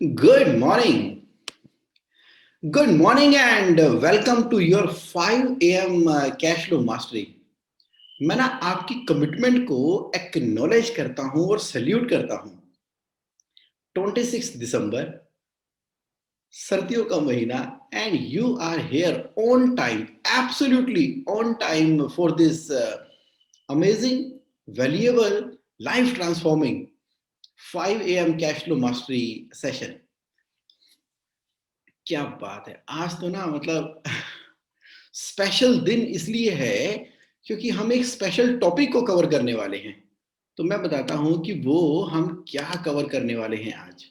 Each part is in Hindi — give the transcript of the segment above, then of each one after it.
Good morning. Good morning and welcome to your 5 a.m. Cash Flow Mastery. मैं ना आपकी कमिटमेंट को एक्नॉलेज करता हूं और सैल्यूट करता हूं। 26 दिसंबर सर्दियों का महीना and you are here on time, absolutely on time for this amazing, valuable, life transforming 5 a.m. Cash flow mastery session. क्या बात है, आज तो ना मतलब स्पेशल दिन इसलिए है क्योंकि हम एक स्पेशल टॉपिक को कवर करने वाले हैं। तो मैं बताता हूं कि वो हम क्या कवर करने वाले हैं आज।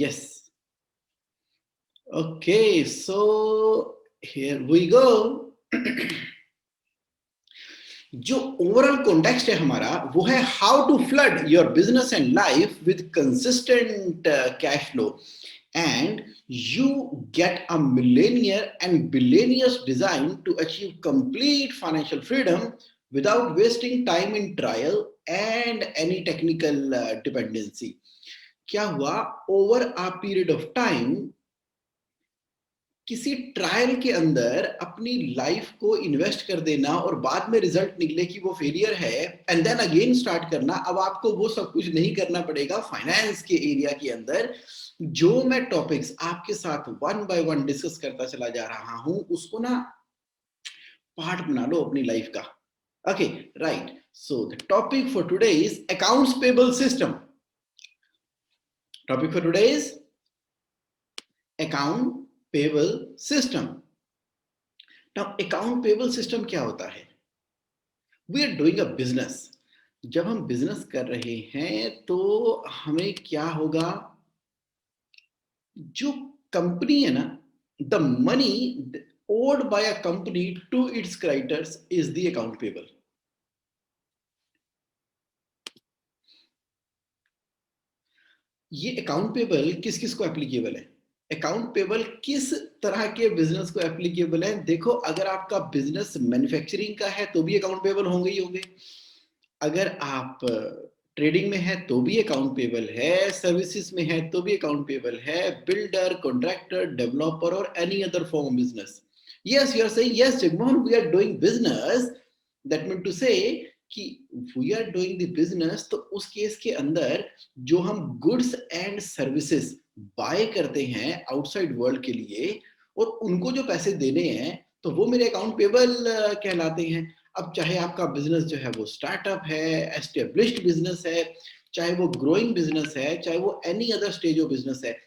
Yes, okay, so here we go. जो ओवरऑल कॉन्टेक्स्ट है हमारा वो है how to flood your business and life with consistent cash flow and you get a millionaire and billionaires design to achieve complete financial freedom without wasting time in trial and any technical dependency. क्या हुआ, over a period of time किसी ट्रायल के अंदर अपनी लाइफ को इन्वेस्ट कर देना और बाद में रिजल्ट निकले कि वो फेलियर है एंड देन अगेन स्टार्ट करना। अब आपको वो सब कुछ नहीं करना पड़ेगा फाइनेंस के एरिया के अंदर। जो मैं टॉपिक्स आपके साथ वन बाय वन डिस्कस करता चला जा रहा हूं उसको ना पार्ट बना लो अपनी लाइफ का। Okay, right. So the topic for today is accounts payable system. Topic for today is account payable system. Now account payable system क्या होता है? We are doing a business. जब हम बिजनेस कर रहे हैं तो हमें क्या होगा, जो कंपनी है ना, the money owed by a company to its creditors is the account payable. ये अकाउंट पेबल किस किस को एप्लीकेबल है? अकाउंट पेबल किस तरह के बिजनेस को एप्लीकेबल है? देखो, अगर आपका बिजनेस मैन्युफैक्चरिंग का है तो भी अकाउंट पेबल होंगे ही होंगे। अगर आप ट्रेडिंग में है तो भी अकाउंट पेबल है, सर्विसेज में है तो भी अकाउंट पेबल है, बिल्डर, कॉन्ट्रैक्टर, डेवलपर और any other form of business. Yes, you are saying yes Jagmohan, we are doing business. That mean to say कि we are doing the business, तो उस केस के अंदर जो हम गुड्स एंड सर्विसेज बाय करते हैं आउटसाइड वर्ल्ड के लिए और उनको जो पैसे देने हैं तो वो मेरे अकाउंट पेबल कहलाते हैं। अब चाहे आपका बिजनेस जो है वो स्टार्टअप है, एस्टेब्लिश्ड बिजनेस है, चाहे वो ग्रोइंग बिजनेस है, चाहे वो any other stage of business है,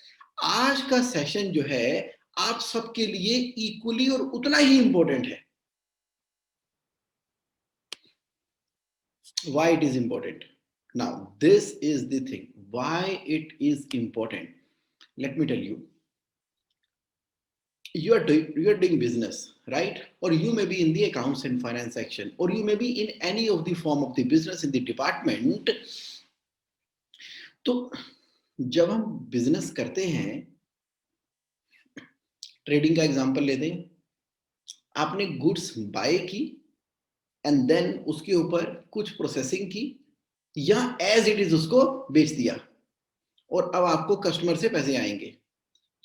आज का सेशन जो है आप सबके लिए इक्वली और उतना ही इंपॉर्टेंट है। Why it is important? Now this is the thing why it is important. Let me tell you, you are doing business, right? Or you may be in the accounts and finance section, or you may be in any of the form of the business in the department. तो जब हम बिजनेस करते हैं, ट्रेडिंग का एग्जांपल लेते हैं, आपने गुड्स बाय की एंड देन उसके ऊपर कुछ प्रोसेसिंग की या एज इट इज उसको बेच दिया और अब आपको कस्टमर से पैसे आएंगे।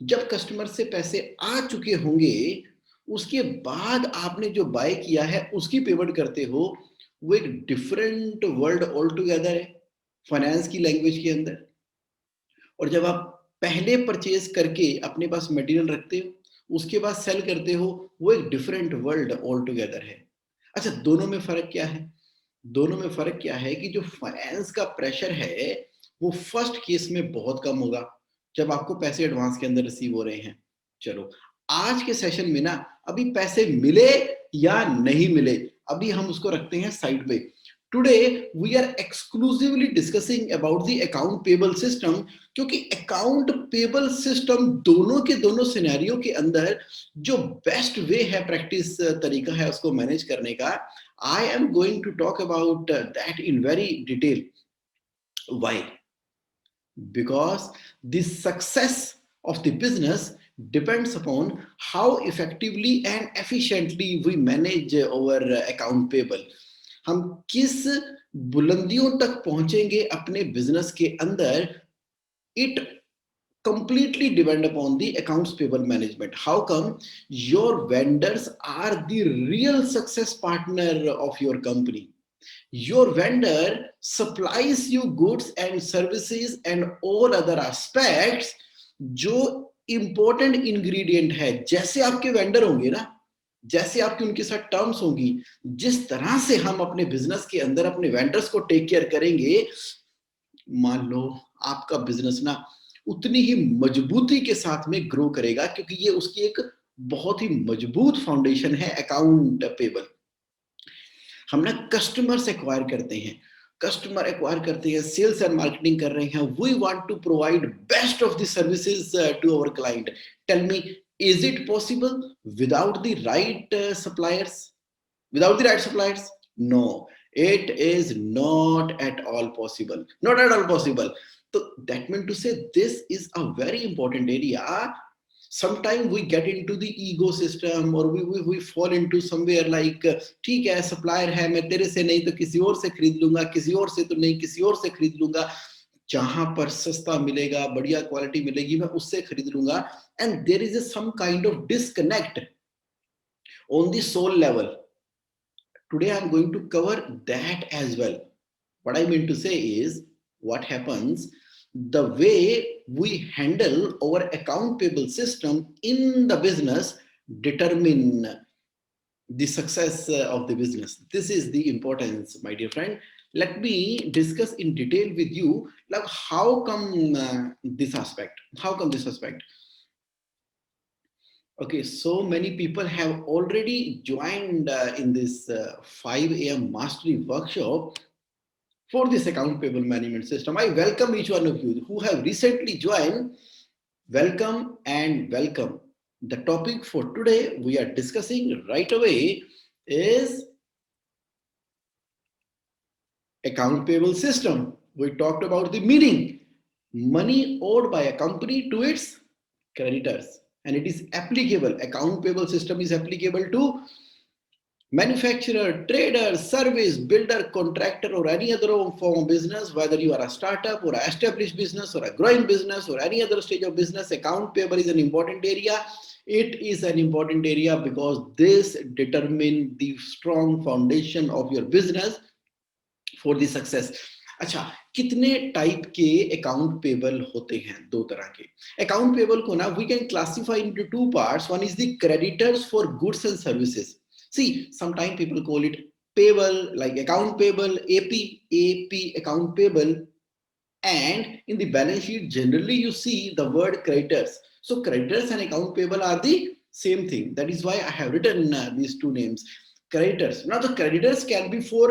जब कस्टमर से पैसे आ चुके होंगे उसके बाद आपने जो बाय किया है उसकी पेमेंट करते हो, वो एक डिफरेंट वर्ल्ड ऑल टुगेदर है फाइनेंस की लैंग्वेज के अंदर। और जब आप पहले परचेज करके अपने पास मटेरियल रखते हो उसके बाद सेल करते हो, वो एक डिफरेंट वर्ल्ड ऑल टुगेदर है। अच्छा, दोनों में फर्क क्या है? दोनों में फर्क क्या है कि जो फाइनेंस का प्रेशर है वो फर्स्ट केस में बहुत कम होगा जब आपको पैसे एडवांस के अंदर रिसीव हो रहे हैं। चलो, आज के सेशन में ना अभी पैसे मिले या नहीं मिले अभी हम उसको रखते हैं साइड पे। Today we are exclusively discussing about the account payable system, क्योंकि अकाउंट पेबल सिस्टम दोनों के दोनों सिनेरियो के अंदर जो बेस्ट वे है, प्रैक्टिस तरीका है उसको मैनेज करने का। I am going to talk about that in very detail. Why? Because the success of the business depends upon how effectively and efficiently we manage our account payable. हम किस बुलंदियों तक पहुंचेंगे अपने बिजनेस के अंदर, it completely depend upon the accounts payable management. How come? Your vendors are the real success partner of your company. Your vendor supplies you goods and services and all other aspects जो important ingredient है. जैसे आपके vendor होंगे ना, जैसे आपकी उनके साथ टर्म्स होंगी, जिस तरह से हम अपने बिजनेस के अंदर अपने वेंडर्स को टेक केयर करेंगे, मान लो आपका बिजनेस ना उतनी ही मजबूती के साथ में ग्रो करेगा, क्योंकि ये उसकी एक बहुत ही मजबूत फाउंडेशन है अकाउंट पेबल. हम ना कस्टमर्स एक्वायर करते हैं, कस्टमर एक्वायर करते हैं, सेल्स एंड मार्केटिंग कर रहे हैं, we want to provide best of the services to our client. Tell me, is it possible without the right suppliers? Without the right suppliers? No, it is not at all possible. Not at all possible. So that meant to say this is a very important area. Sometimes we get into the ecosystem or we fall into somewhere like ठीक है supplier है, मैं तेरे से नहीं तो किसी और से खरीद लूंगा, किसी और से तो नहीं किसी और से खरीद लूंगा, जहां पर सस्ता मिलेगा, बढ़िया क्वालिटी मिलेगी, मैं उससे खरीद लूंगा. And there is a some kind of disconnect on the soul level. Today I'm going to cover that as well. What I mean to say is, what happens, the way we handle our account payable system in the business determine the success of the business. This is the importance, my dear friend. Let me discuss in detail with you, like how come this aspect, how come this aspect. Okay, so many people have already joined in this 5 a.m. mastery workshop for this account payable management system. I welcome each one of you who have recently joined. Welcome and welcome. The topic for today we are discussing right away is account payable system. We talked about the meaning, money owed by a company to its creditors, and it is applicable. Account payable system is applicable to manufacturer, trader, service, builder, contractor, or any other form of business, whether you are a startup or an established business or a growing business or any other stage of business. Account payable is an important area. It is an important area because this determines the strong foundation of your business for the success. अच्छा, कितने टाइप के अकाउंट पेबल होते हैं? दो तरह के अकाउंट पेबल को ना we can classify into two parts. One is the creditors for goods and services. See, sometimes people call it payable, like account payable, AP account payable, and in the balance sheet, generally you see the word creditors. So creditors and account payable are the same thing. That is why I have written these two names, creditors. Now the creditors can be for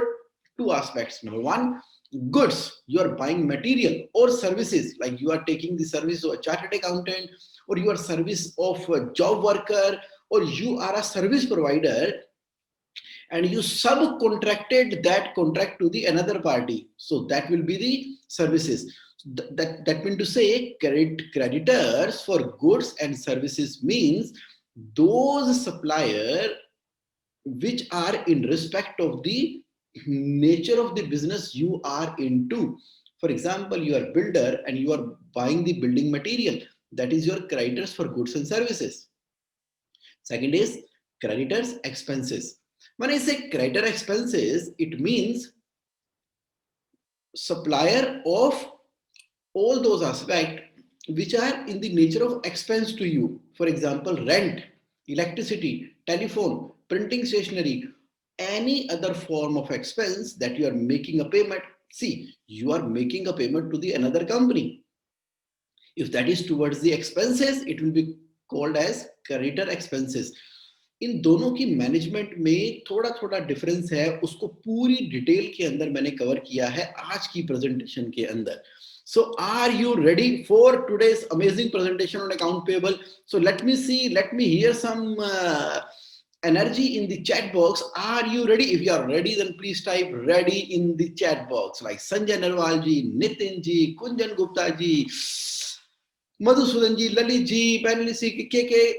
two aspects. Number one, goods, you are buying material, or services, like you are taking the service of a chartered accountant, or you are service of a job worker, or you are a service provider and you subcontracted that contract to the another party. So that will be the services. That means to say creditors for goods and services means those supplier which are in respect of the nature of the business you are into. For example, you are a builder and you are buying the building material. That is your creditors for goods and services. Second is creditors expenses. When I say creditor expenses, it means supplier of all those aspects which are in the nature of expense to you. For example, rent, electricity, telephone, printing stationery, any other form of expense that you are making a payment. See, you are making a payment to the another company. If that is towards the expenses, it will be called as creditor expenses. इन दोनों की मैनेजमेंट में थोड़ा थोड़ा डिफरेंस है, उसको पूरी डिटेल के अंदर मैंने कवर किया है आज की प्रेजेंटेशन के अंदर. So are you ready for today's amazing presentation on account payable? So let me hear some energy in the chat box. Are you ready? If you are ready, then please type ready in the chat box, like Sanjay Narwal ji, Nitin ji, Kunjan Gupta ji, Madhusudan ji, Lalit ji, panelists, KK,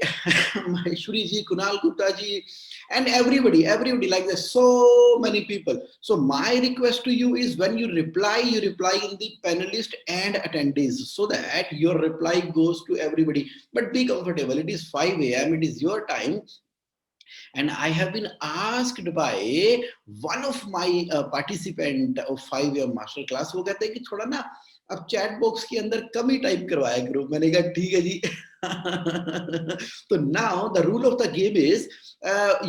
Maheshwari ji, Kunal Gupta ji, And everybody, like there's so many people. So my request to you is, when you reply in the panelist and attendees, so that your reply goes to everybody. But be comfortable, it is 5 a.m., it is your time. And I have been asked by one of my participant of 5 year master class, वो कहते हैं कि थोड़ा ना अब चैट बॉक्स के अंदर कम ही टाइप करवाया करो। मैंने कहा ठीक है जी। तो now the rule of the game is,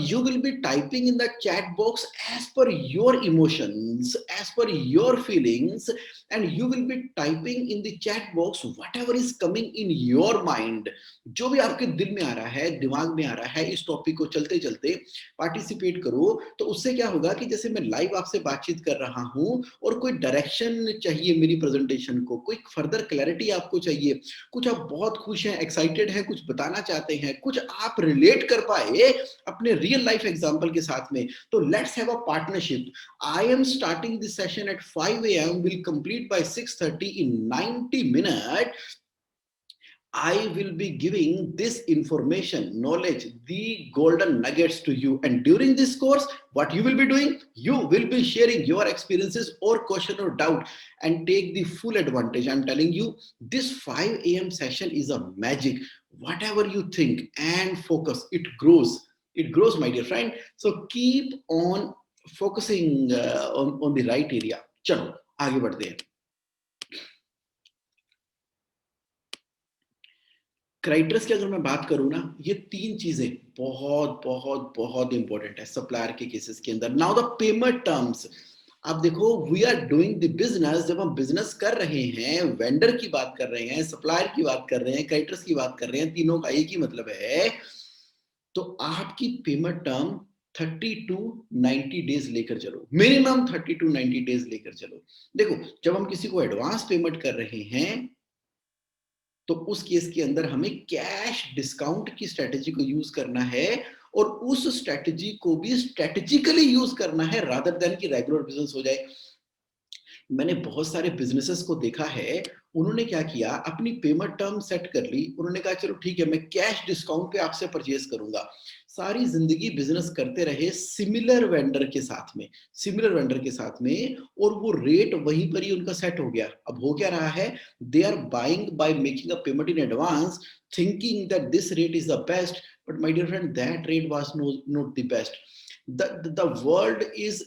you will be typing in the chat box as per your emotions, as per your feelings, and you will be typing in the chat box whatever is coming in your mind. जो भी आपके दिल में आ रहा है, दिमाग में आ रहा है, इस टॉपिक को चलते चलते पार्टिसिपेट करो। तो उससे क्या होगा कि जैसे मैं लाइव आपसे बातचीत कर रहा हूं और कोई डायरेक्शन चाहिए मेरी प्रेजेंटेशन को, कोई फर्दर क्लैरिटी आपको चाहिए, कुछ आप बहुत खुश हैं, एक्साइटेड हैं, कुछ बताना चाहते हैं, कुछ आप रिलेट कर पाए अपने रियल लाइफ एग्जांपल के साथ में, तो let's have a partnership. I am starting this session at 5 a.m. Will complete bye 6:30 in 90 minutes. I will be giving this information, knowledge, the golden nuggets to you. And during this course, what you will be doing? You will be sharing your experiences or question or doubt, and take the full advantage. I'm telling you, this 5 a.m. session is a magic. Whatever you think and focus, it grows. It grows, my dear friend. So keep on focusing on the right area. चलो आगे बढ़ते हैं। क्राइटेरिया की अगर मैं बात करूं ना, ये तीन चीजें बहुत बहुत बहुत इंपॉर्टेंट है सप्लायर के केसेस के अंदर। नाउ द पेमेंट टर्म्स, आप देखो, we are doing the business, जब हम बिजनेस कर रहे हैं, वेंडर की बात कर रहे हैं, सप्लायर की बात कर रहे हैं, क्राइटेरिया की बात कर रहे हैं, तीनों का एक ही मतलब है। तो आपकी पेमेंट टर्म 30 to 90 डेज लेकर चलो, मिनिमम 30 to 90 डेज लेकर चलो। देखो, जब हम किसी को एडवांस पेमेंट कर रहे हैं, तो उस केस के अंदर हमें कैश डिस्काउंट की स्ट्रेटेजी को यूज करना है, और उस स्ट्रेटेजी को भी स्ट्रेटेजिकली यूज करना है, रादर देन कि रेगुलर बिजनेस हो जाए। मैंने बहुत सारे बिजनेसेस को देखा है, उन्होंने क्या किया, अपनी पेमेंट टर्म सेट कर ली, उन्होंने कहा चलो ठीक है, मैं कैश डिस्काउंट पे आपसे परचेज करूंगा। सारी जिंदगी बिजनेस करते रहे सिमिलर वेंडर के साथ में, और वो रेट वहीं पर ही उनका सेट हो गया। अब हो क्या रहा है, they are buying by making a payment in advance, thinking that this rate is the best, but my dear friend, that rate was not the best. The world is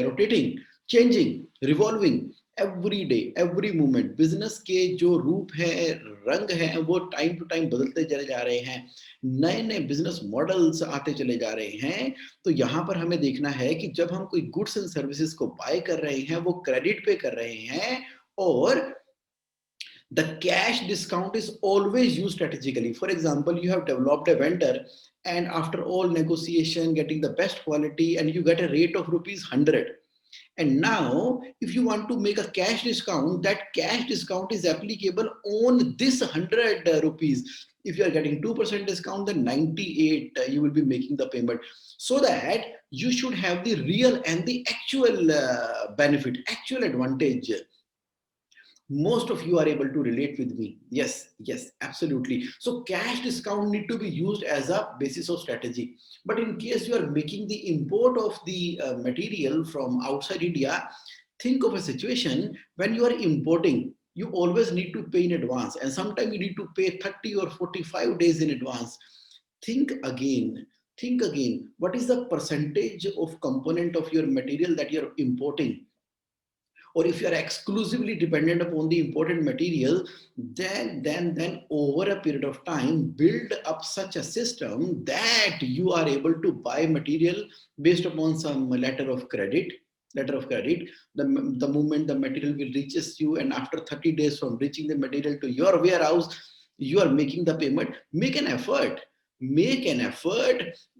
rotating, changing, revolving every day, every moment। Business के जो रूप है, रंग है, वो टाइम टू टाइम बदलते चले जा रहे हैं, नए नए बिजनेस मॉडल्स आते चले जा रहे हैं। तो यहाँ पर हमें देखना है कि जब हम कोई गुड्स एंड सर्विसेज को बाय कर रहे हैं, वो क्रेडिट पे कर रहे हैं, और the cash discount is always used strategically. For example, you have developed a vendor, and after all negotiation, getting the best quality, and you get a rate of rupees 100. And now, if you want to make a cash discount, that cash discount is applicable on this 100 rupees. If you are getting 2% discount, then 98 you will be making the payment. So that you should have the real and the actual benefit, actual advantage. Most of you are able to relate with me. Yes, absolutely. So cash discount need to be used as a basis of strategy. But in case you are making the import of the material from outside India, think of a situation when you are importing, you always need to pay in advance, and sometimes you need to pay 30 or 45 days in advance. Think again, what is the percentage of component of your material that you're importing? Or if you are exclusively dependent upon the imported material, then over a period of time, build up such a system that you are able to buy material based upon some letter of credit. The moment the material will reaches you, and after 30 days from reaching the material to your warehouse, you are making the payment. Make an effort,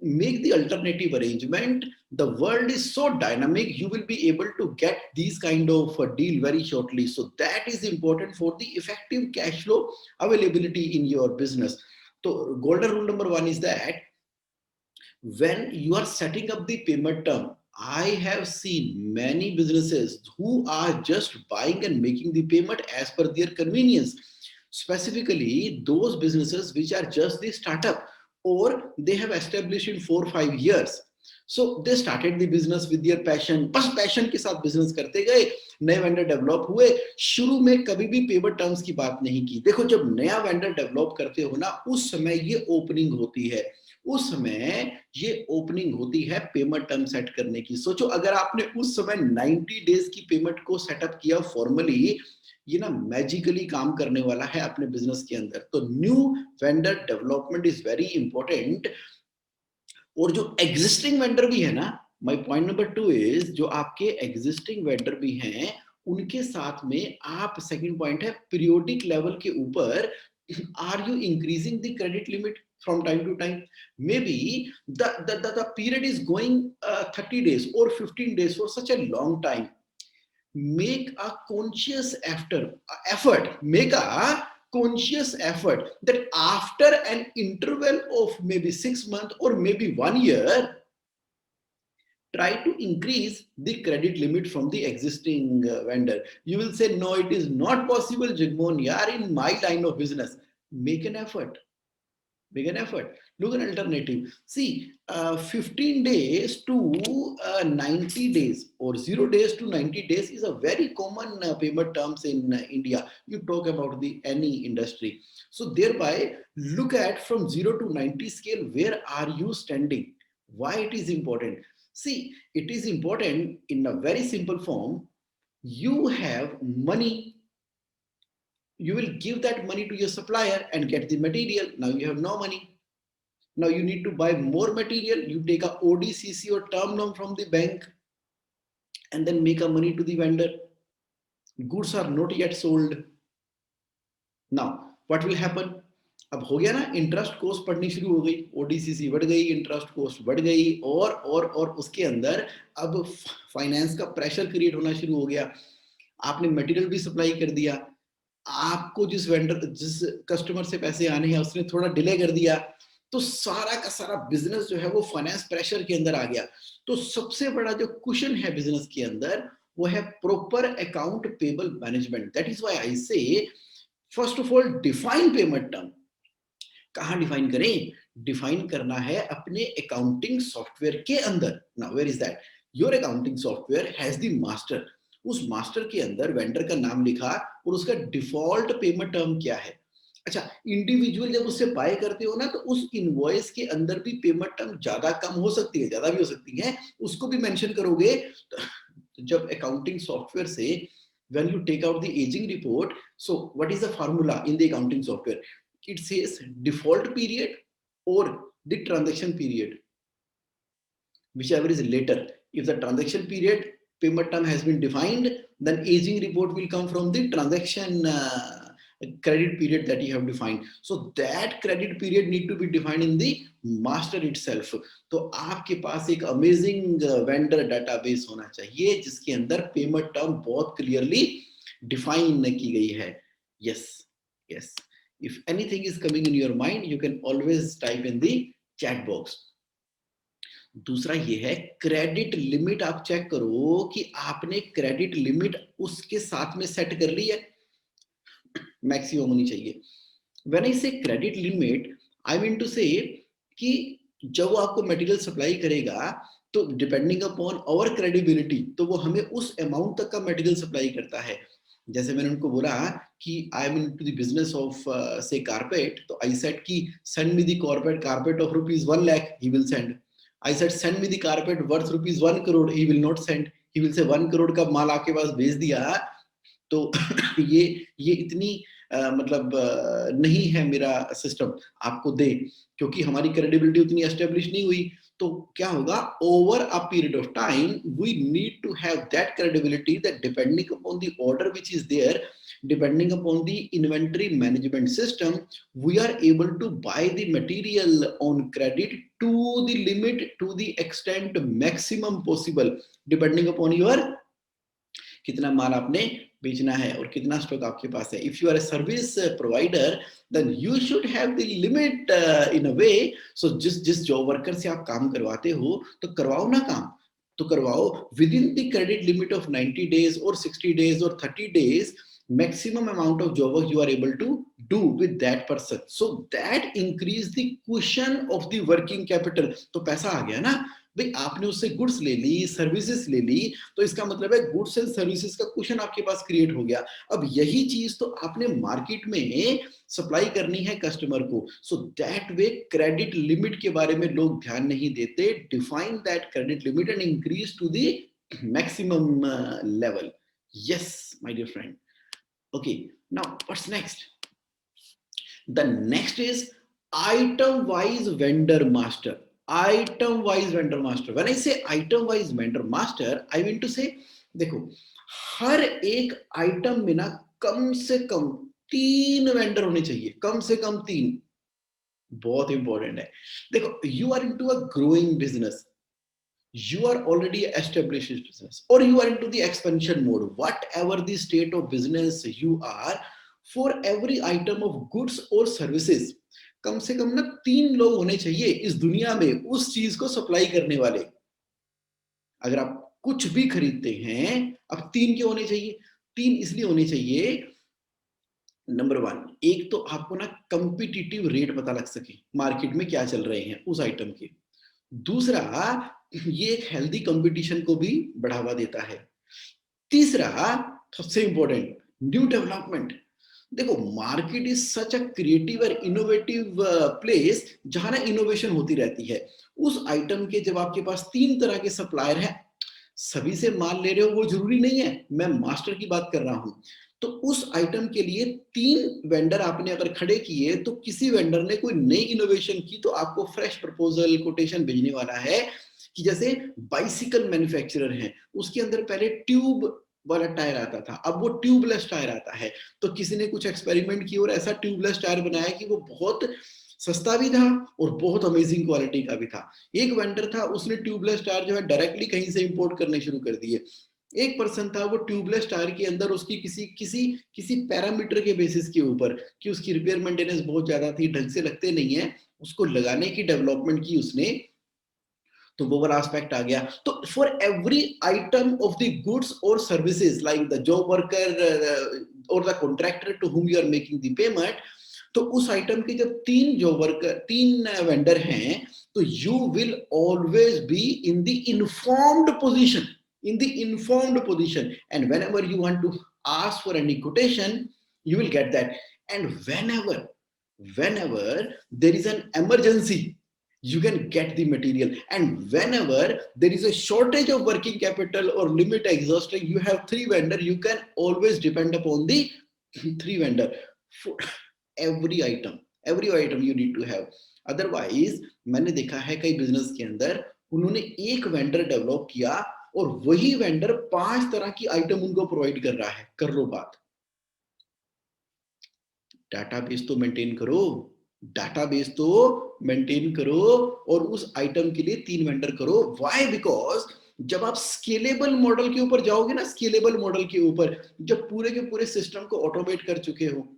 make the alternative arrangement. The world is so dynamic, you will be able to get these kind of deal very shortly. So that is important for the effective cash flow availability in your business. So golden rule number 1 is that when you are setting up the payment term, I have seen many businesses who are just buying and making the payment as per their convenience. Specifically, those businesses which are just the startup, or they have established in 4-5 years. So they started the business with their passion, बस passion के साथ business करते गए, नए वेंडर डेवलप हुए, शुरू में कभी भी पेमेंट टर्म्स की बात नहीं की। देखो जब नया वेंडर डेवलप करते हो ना, उस समय ये ओपनिंग होती है, उस समय ये ओपनिंग होती है पेमेंट टर्म सेट करने की। सोचो अगर आपने उस समय 90 डेज की पेमेंट को सेटअप किया फॉर्मली, ये ना मैजिकली काम करने वाला है अपने बिजनेस के अंदर। तो new vendor development is very important. और जो एग्जिस्टिंग वेंडर भी है ना, माय पॉइंट नंबर 2 इज जो आपके एग्जिस्टिंग वेंडर भी हैं, उनके साथ में आप, सेकंड पॉइंट है पीरियोडिक लेवल के ऊपर, are you increasing the credit limit from time to time? Maybe the period is going 30 days or 15 days for such a long time. Make a conscious effort, make a conscious effort that after an interval of maybe 6 months or maybe 1 year, try to increase the credit limit from the existing vendor. You will say, no, it is not possible, Jigmohan, yaar, in my line of business. Make an effort. Make an effort. Look an alternative. See, 15 days to 90 days or 0 days to 90 days is a very common payment terms in India. You talk about the any industry. So thereby, look at from 0 to 90 scale, where are you standing? Why it is important? See, it is important in a very simple form. You have money, you will give that money to your supplier and get the material. Now you have no money. Now you need to buy more material. You take a ODCC or term loan from the bank and then make a money to the vendor. Goods are not yet sold. Now what will happen? अब हो गया ना, इंटरेस्ट कॉस्ट पढ़नी शुरू हो गई, ओडीसीसी बढ़ गई, इंटरेस्ट कॉस्ट बढ़ गई, और उसके अंदर अब फाइनेंस का प्रेशर क्रिएट होना शुरू हो गया। आपने मटेरियल भी सप्लाई कर दिया, आपको जिस वेंडर, जिस कस्टमर से पैसे आने हैं उसने थोड़ा डिले कर दिया, तो सारा का सारा बिजनेस जो है वो फाइनेंस प्रेशर के अंदर आ गया। तो सबसे बड़ा जो कुशन है बिजनेस के अंदर, वो है proper account payable management. That is why I say, first of all define payment term. कहां डिफाइन करें? डिफाइन करना है अपने अकाउंटिंग सॉफ्टवेयर के अंदर। Now where is that? Your accounting software has the master. उस मास्टर के अंदर वेंडर का नाम लिखा और उसका डिफॉल्ट पेमेंट टर्म क्या है। अच्छा, इंडिविजुअल जब उससे बाय करते हो ना, तो उस इनवॉइस के अंदर भी पेमेंट टर्म ज्यादा कम हो सकती है, ज्यादा भी हो सकती है, उसको भी मेंशन करोगे। तो जब अकाउंटिंग सॉफ्टवेयर से when you take out the aging report, so what is the formula in the accounting software? It says default period or the transaction period, whichever is later. If the transaction period payment term has been defined, then aging report will come from the transaction credit period that you have defined. So that credit period need to be defined in the master itself. तो आपके पास एक अमेजिंग वेंडर डेटाबेस होना चाहिए जिसके अंदर पेमेंट टर्म बहुत क्लियरली डिफाइन की गई है। Yes yes, if anything is coming in your mind, you can always type in the chat box. दूसरा ये है क्रेडिट लिमिट। आप चेक करो कि आपने क्रेडिट लिमिट उसके साथ में सेट कर ली है, मैक्सिमम होनी चाहिए। When I say credit limit, I mean to say कि जब वो आपको मटेरियल सप्लाई करेगा, तो डिपेंडिंग अपॉन आवर क्रेडिबिलिटी, तो वो हमें उस अमाउंट तक का मटेरियल सप्लाई करता है। जैसे मैंने उनको बोला कि I am into the business of से कारपेट, तो आई सेड कि send me the carpet of ₹1 lakh, he will send. I said send me the carpet worth ₹1 crore, he will not send, he will say 1 crore का माल आपके पास भेज दिया। तो ये इतनी मतलब नहीं है मेरा सिस्टम आपको दे, क्योंकि हमारी क्रेडिबिलिटी उतनी एस्टेब्लिश नहीं हुई। तो क्या होगा, over a period of time we need to have that credibility that depending upon the order which is there, depending upon the inventory management system, we are able to buy the material on credit to the limit, to the extent maximum possible, depending upon your कितना माल आपने बेचना है और कितना स्टॉक आपके पास है। If you are a service provider, then you should have the limit in a way. So जिस जॉब वर्कर से आप काम करवाते हो, तो करवाओ ना काम, तो करवाओ with in the credit limit of 90 days और 60 days और 30 days। maximum amount of job work you are able to do with that person, so that increase the cushion of the working capital. तो पैसा आ गया ना भाई, आपने उससे गुड्स ले ली, सर्विसेज ले ली, तो इसका मतलब है गुड्स एंड सर्विसेज का कुशन आपके पास क्रिएट हो गया। अब यही चीज तो आपने मार्केट में सप्लाई करनी है कस्टमर को। So that way credit limit के बारे में लोग ध्यान नहीं देते। Define that credit limit and increase to the maximum level. Yes my dear friend. Okay, now what's next? The next is item wise vendor master. Item wise vendor master. When I say item wise vendor master, I mean to say, देखो हर एक आइटम में ना कम से कम 3 वेंडर होने चाहिए, कम से कम 3। बहुत इंपॉर्टेंट है। देखो, you are into a growing business, you are already established business, or you are into the expansion mode, whatever the state of business you are, for every item of goods or services कम से कम ना 3 लोग होने चाहिए इस दुनिया में उस चीज को सप्लाई करने वाले। अगर आप कुछ भी खरीदते हैं, अब 3 क्यों होने चाहिए? 3 इसलिए होने चाहिए, नंबर 1, एक तो आपको ना कंपिटिटिव रेट पता लग सके, मार्केट में क्या चल रहे हैं उस आइटम के। दूसरा, ये एक हेल्दी कंपटीशन को भी बढ़ावा देता है। तीसरा, सबसे इंपॉर्टेंट, न्यू डेवलपमेंट। देखो, market is such a creative और इनोवेटिव प्लेस जहां ना इनोवेशन होती रहती है। उस आइटम के जब आपके पास 3 तरह के सप्लायर हैं, सभी से माल ले रहे हो वो जरूरी नहीं है, मैं मास्टर की बात कर रहा हूं। तो उस आइटम के लिए 3 वेंडर आपने अगर खड़े किए, तो किसी वेंडर ने कोई नई इनोवेशन की तो आपको फ्रेश प्रपोजल कोटेशन भेजने वाला है। कि जैसे बाइसिकल मैन्युफैक्चरर है, उसके अंदर पहले ट्यूब वाला टायर आता था, अब वो ट्यूबलेस टायर आता है। तो किसी ने कुछ एक्सपेरिमेंट की और ऐसा ट्यूबलेस टायर बनाया कि वो बहुत सस्ता भी था और बहुत अमेजिंग क्वालिटी का भी था। एक वेंडर था, उसने ट्यूबलेस टायर जो है डायरेक्टली कहीं से इंपोर्ट करने शुरू कर दिए। एक पर्सन था, वो ट्यूबलेस टायर के अंदर उसकी किसी किसी किसी पैरामीटर के बेसिस के ऊपर कि उसकी रिपेयर मेंटेनेंस बहुत ज्यादा थी, ढंग से लगते नहीं है, उसको लगाने की डेवलपमेंट की उसने, तो वो वाला एस्पेक्ट आ गया। तो for every item of the goods और services like the job worker और the contractor to whom you are making the payment, तो उस आइटम के जब 3 जॉब वर्कर, 3 वेंडर हैं, तो you will always be in the informed position, in the informed position, and whenever you want to ask for any quotation, you will get that. And whenever there is an emergency, you can get the material, and whenever there is a shortage of working capital or limit exhausting, you have 3 vendor, you can always depend upon the 3 vendor for every item you need to have. Otherwise, मैंने देखा है कई बिजनेस के अंदर उन्होंने एक वेंडर डेवलप किया और वही वेंडर 5 तरह की आइटम उनको प्रोवाइड कर रहा है। कर लो बात, डाटाबेस तो मेंटेन करो, डाटाबेस तो मेंटेन करो, और उस आइटम के लिए 3 वेंडर करो। व्हाई? बिकॉज जब आप स्केलेबल मॉडल के ऊपर जाओगे ना, स्केलेबल मॉडल के ऊपर जब पूरे के पूरे सिस्टम को ऑटोमेट कर चुके हो,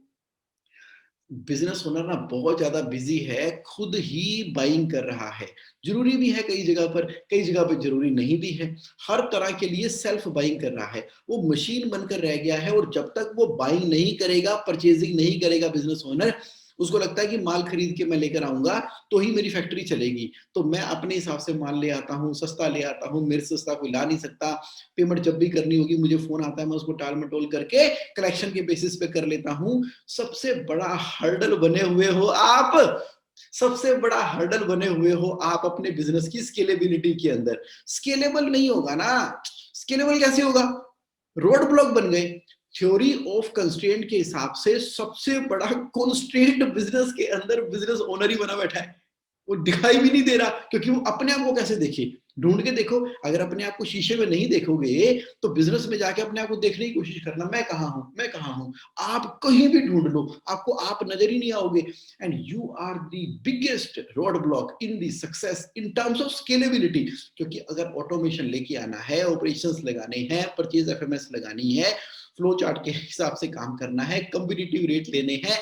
बिजनेस ओनर ना बहुत ज्यादा बिजी है, खुद ही बाइंग कर रहा है। जरूरी भी है कई जगह पर, कई जगह पर जरूरी नहीं भी है। हर तरह के लिए सेल्फ बाइंग कर रहा है, वो मशीन बनकर रह गया है। और जब तक वो बाइंग नहीं करेगा, परचेजिंग नहीं करेगा बिजनेस ओनर, उसको लगता है कि माल खरीद के मैं लेकर आऊंगा तो ही मेरी फैक्ट्री चलेगी, तो मैं अपने हिसाब से माल ले आता हूँ, सस्ता ले आता हूँ, मेरे से सस्ता कोई ला नहीं सकता। पेमेंट जब भी करनी होगी मुझे फोन आता है, मैं उसको टाल मटोल करके कलेक्शन के बेसिस पे कर लेता हूँ। सबसे बड़ा हर्डल बने हुए हो आप, सबसे बड़ा हर्डल बने हुए हो आप अपने बिजनेस की स्केलेबिलिटी के अंदर। स्केलेबल नहीं होगा ना, स्केलेबल कैसे होगा? रोड ब्लॉक बन गए। थ्योरी ऑफ कंस्ट्रेंट के हिसाब से सबसे बड़ा कंस्ट्रेंट बिजनेस के अंदर बिजनेस ओनर ही बना बैठा है। वो दिखाई भी नहीं दे रहा, क्योंकि वो अपने आप को कैसे देखे? ढूंढ के देखो। अगर अपने आप को शीशे में नहीं देखोगे तो बिजनेस में जाके अपने आप को देखने की कोशिश करना, मैं कहाँ हूं, मैं कहाँ हूं। आप कहीं भी ढूंढ लो, आपको आप नजर ही नहीं आओगे। And you are the biggest road block in the success in terms of scalability. क्योंकि अगर ऑटोमेशन लेके आना है, ऑपरेशंस लगाने हैं, परचेज एफएमएस लगानी है, फ्लो चार्ट के हिसाब से काम करना है, कॉम्पिटिटिव रेट लेने हैं,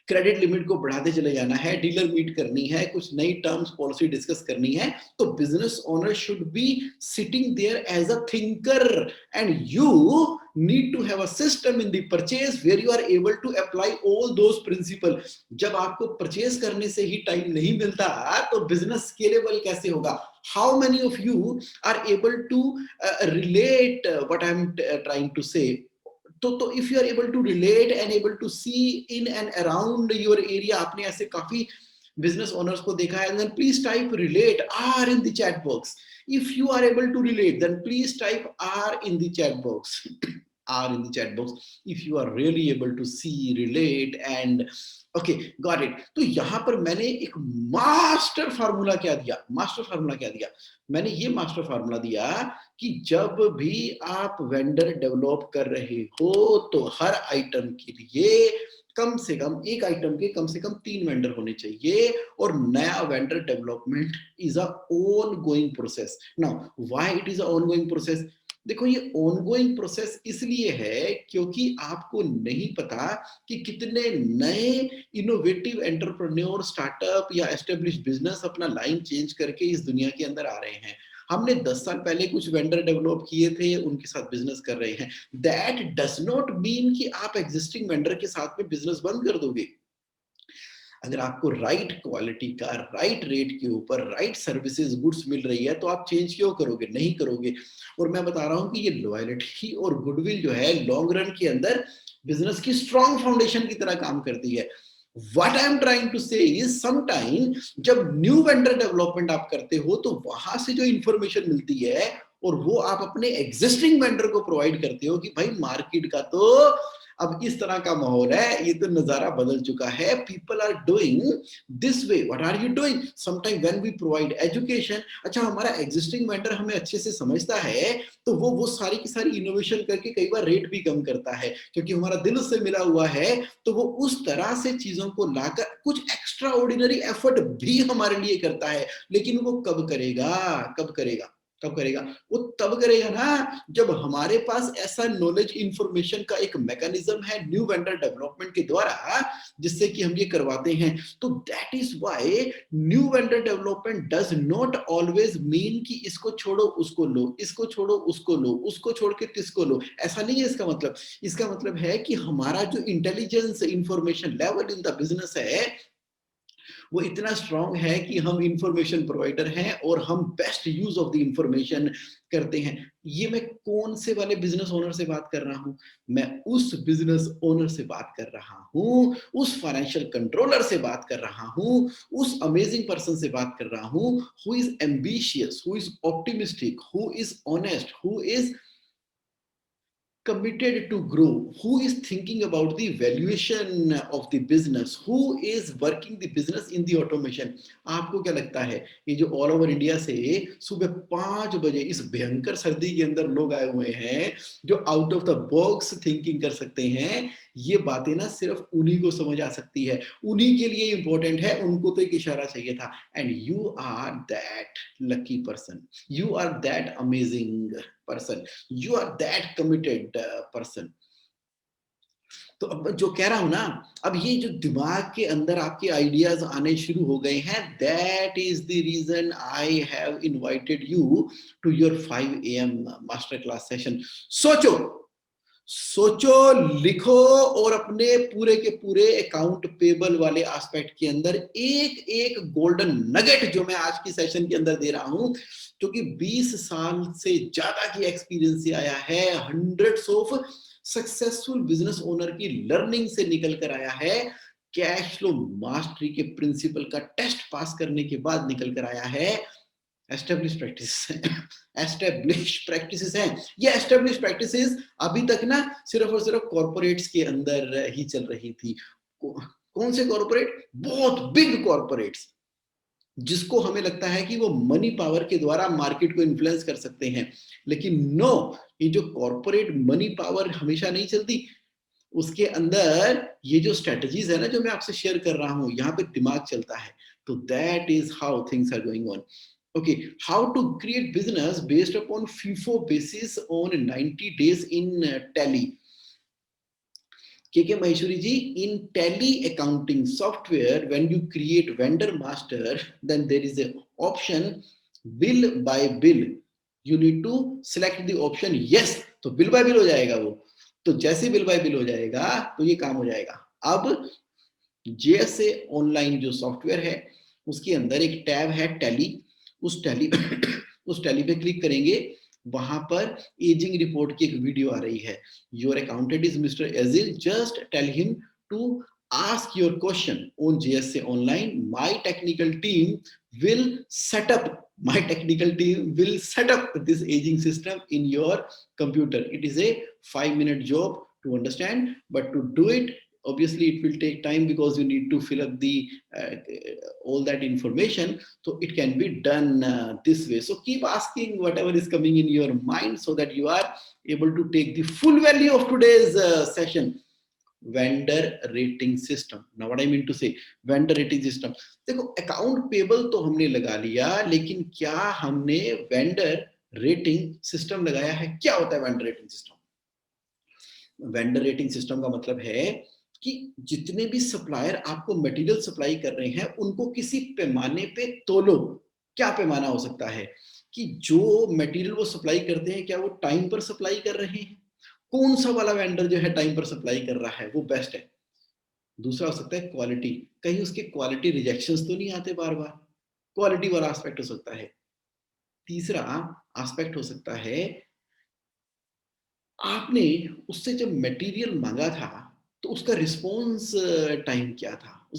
क्रेडिट लिमिट को बढ़ाते चले जाना है, डीलर मीट करनी है, कुछ नई टर्म्स पॉलिसी डिस्कस करनी है, तो business owner should be sitting there as a thinker and you need to have a system in the purchase where you are able to apply all those principle. जब आपको परचेज करने से ही टाइम नहीं मिलता तो बिजनेस स्केलेबल कैसे होगा? How many of you are able to relate what I am trying to say? तो if you are able to relate and able to see in and around your area, आपने ऐसे काफी business owners को देखा है, then please type relate R in the chat box. If you are able to relate, then please type R in the chat box. R in the chat box if you are really able to see, relate and okay, got it. तो यहाँ पर मैंने एक मास्टर फार्मूला क्या दिया? मैंने ये मास्टर फार्मूला दिया कि जब भी आप वेंडर डेवलप कर रहे हो तो हर आइटम के लिए कम से कम एक आइटम के कम से कम 3 वेंडर होने चाहिए और नया vendor development is a ongoing process. Now why it is a ongoing process? देखो ये ऑनगोइंग प्रोसेस इसलिए है क्योंकि आपको नहीं पता कि कितने नए इनोवेटिव एंटरप्रेन्योर, स्टार्टअप या एस्टेब्लिश्ड बिजनेस अपना लाइन चेंज करके इस दुनिया के अंदर आ रहे हैं. हमने 10 साल पहले कुछ वेंडर डेवलप किए थे, उनके साथ बिजनेस कर रहे हैं. दैट डज नॉट मीन कि आप एग्जिस्टिंग वेंडर के साथ में बिजनेस बंद कर दोगे. अगर आपको राइट क्वालिटी का राइट रेट के ऊपर राइट सर्विसेज गुड्स मिल रही है तो आप चेंज क्यों करोगे? नहीं करोगे. और मैं बता रहा हूं कि ये लॉयल्टी और गुडविल जो है लॉन्ग रन के अंदर बिजनेस की स्ट्रॉन्ग फाउंडेशन की तरह काम करती है. What I am trying to say is sometime जब न्यू वेंडर डेवलपमेंट आप करते हो तो वहां से जो इंफॉर्मेशन मिलती है और वो आप अपने एग्जिस्टिंग वेंडर को प्रोवाइड करते हो कि भाई मार्केट का तो अब इस तरह का माहौल है, ये तो नजारा बदल चुका है. People are doing this way. What are you doing? Sometime when we provide education, अच्छा हमारा एग्जिस्टिंग वेंडर हमें अच्छे से समझता है तो वो सारी की सारी इनोवेशन करके कई बार रेट भी कम करता है क्योंकि हमारा दिल से मिला हुआ है. तो वो उस तरह से चीजों को लाकर कुछ एक्स्ट्रा ऑर्डिनरी एफर्ट भी हमारे लिए करता है. लेकिन वो कब करेगा? वो तब करेगा ना जब हमारे पास ऐसा नॉलेज इंफॉर्मेशन का एक मैकेनिज्म है न्यू वेंडर डेवलपमेंट के द्वारा जिससे कि हम ये करवाते हैं. तो that is why new vendor development does not always mean कि इसको छोड़ो उसको लो, इसको छोड़ो उसको लो, उसको छोड़ के किसको लो. ऐसा नहीं है इसका मतलब. इसका मतलब है कि हमारा जो intelligence information level in the business है वो इतना स्ट्रांग है कि हम इंफॉर्मेशन प्रोवाइडर हैं और हम best use of the information करते हैं. ये मैं कौन से वाले बिजनेस ओनर से बात कर रहा हूं? मैं उस बिजनेस ओनर से बात कर रहा हूं, उस फाइनेंशियल कंट्रोलर से बात कर रहा हूं, उस अमेजिंग पर्सन से बात कर रहा हूं who is ambitious, who is optimistic, who is honest, who is committed to grow, who is thinking about the valuation of the business, who is working the business in the automation. आपको क्या लगता है ये जो ऑल ओवर इंडिया से सुबह 5 बजे इस भयंकर सर्दी के अंदर लोग आए हुए हैं जो out of the box thinking कर सकते हैं, ये बातें ना सिर्फ उन्हीं को समझ आ सकती है, उन्हीं के लिए इंपॉर्टेंट है, उनको तो एक इशारा चाहिए था. And you are that lucky person, you are that amazing person, you are that committed person. तो अब जो कह रहा हूं ना, अब ये जो दिमाग के अंदर आपके आइडियाज आने शुरू हो गए हैं, that is the reason I have invited you to your 5 AM master class session. सोचो, लिखो और अपने पूरे के पूरे अकाउंट पेबल वाले एस्पेक्ट के अंदर एक एक गोल्डन नगेट जो मैं आज की सेशन के अंदर दे रहा हूं, क्योंकि 20 साल से ज्यादा की एक्सपीरियंस से आया है, hundreds of successful business owner की लर्निंग से निकल कर आया है, कैश फ्लो मास्टरी के प्रिंसिपल का टेस्ट पास करने के बाद निकल कर आया है. एस्टेब्लिश प्रैक्टिसेस हैं. ये एस्टेब्लिश प्रैक्टिसेस अभी तक ना सिर्फ और सिर्फ कॉर्पोरेट्स के अंदर ही चल रही थी. कौन से कॉर्पोरेट? बहुत बिग कॉर्पोरेट्स जिसको हमें लगता है कि वो मनी पावर के द्वारा मार्केट को इन्फ्लुएंस कर सकते हैं. लेकिन नो, ये जो कॉर्पोरेट मनी पावर हमेशा नहीं चलती. उसके अंदर ये जो स्ट्रेटजीज है ना जो मैं आपसे शेयर कर रहा हूं, यहाँ पे दिमाग चलता है. तो that is how things are going on. Okay, how to create business based upon FIFO basis on 90 days in Tally. के Maheshwari ji, in Tally accounting software, when you create vendor master, then there is a option bill by bill. You need to select the option yes, तो bill by bill हो जाएगा वो. तो जैसे bill by bill हो जाएगा तो ये काम हो जाएगा. अब JSA ऑनलाइन जो सॉफ्टवेयर है उसके अंदर एक टैब है टैली. उस टैली उस टैली पे क्लिक करेंगे, वहां पर एजिंग रिपोर्ट की एक वीडियो आ रही है. Your accountant is mister Agile, just tell him to ask your question on JSA online. My technical team will set up this aging system in your computer. It is a 5-minute job to understand, but to do it, obviously it will take time because you need to fill up the all that information. So it can be done this way. So keep asking whatever is coming in your mind so that you are able to take the full value of today's session. Vendor rating system. Now what I mean to say, vendor rating system. देखो अकाउंट पेबल तो हमने लगा लिया, लेकिन क्या हमने वेंडर रेटिंग सिस्टम लगाया है? क्या होता है vendor rating system? Vendor rating system का मतलब है कि जितने भी सप्लायर आपको मटेरियल सप्लाई कर रहे हैं उनको किसी पैमाने पे तोलो. क्या पैमाना हो सकता है कि जो मटेरियल वो सप्लाई करते हैं क्या वो टाइम पर सप्लाई कर रहे हैं? कौन सा वाला वेंडर जो है टाइम पर सप्लाई कर रहा है वो बेस्ट है. दूसरा हो सकता है क्वालिटी, कहीं उसके क्वालिटी रिजेक्शंस तो नहीं आते बार बार, क्वालिटी वाला एस्पेक्ट हो सकता है. तीसरा एस्पेक्ट हो सकता है आपने उससे जब मटेरियल मांगा था तो उसका रिस्पॉन्स टाइम क्या था.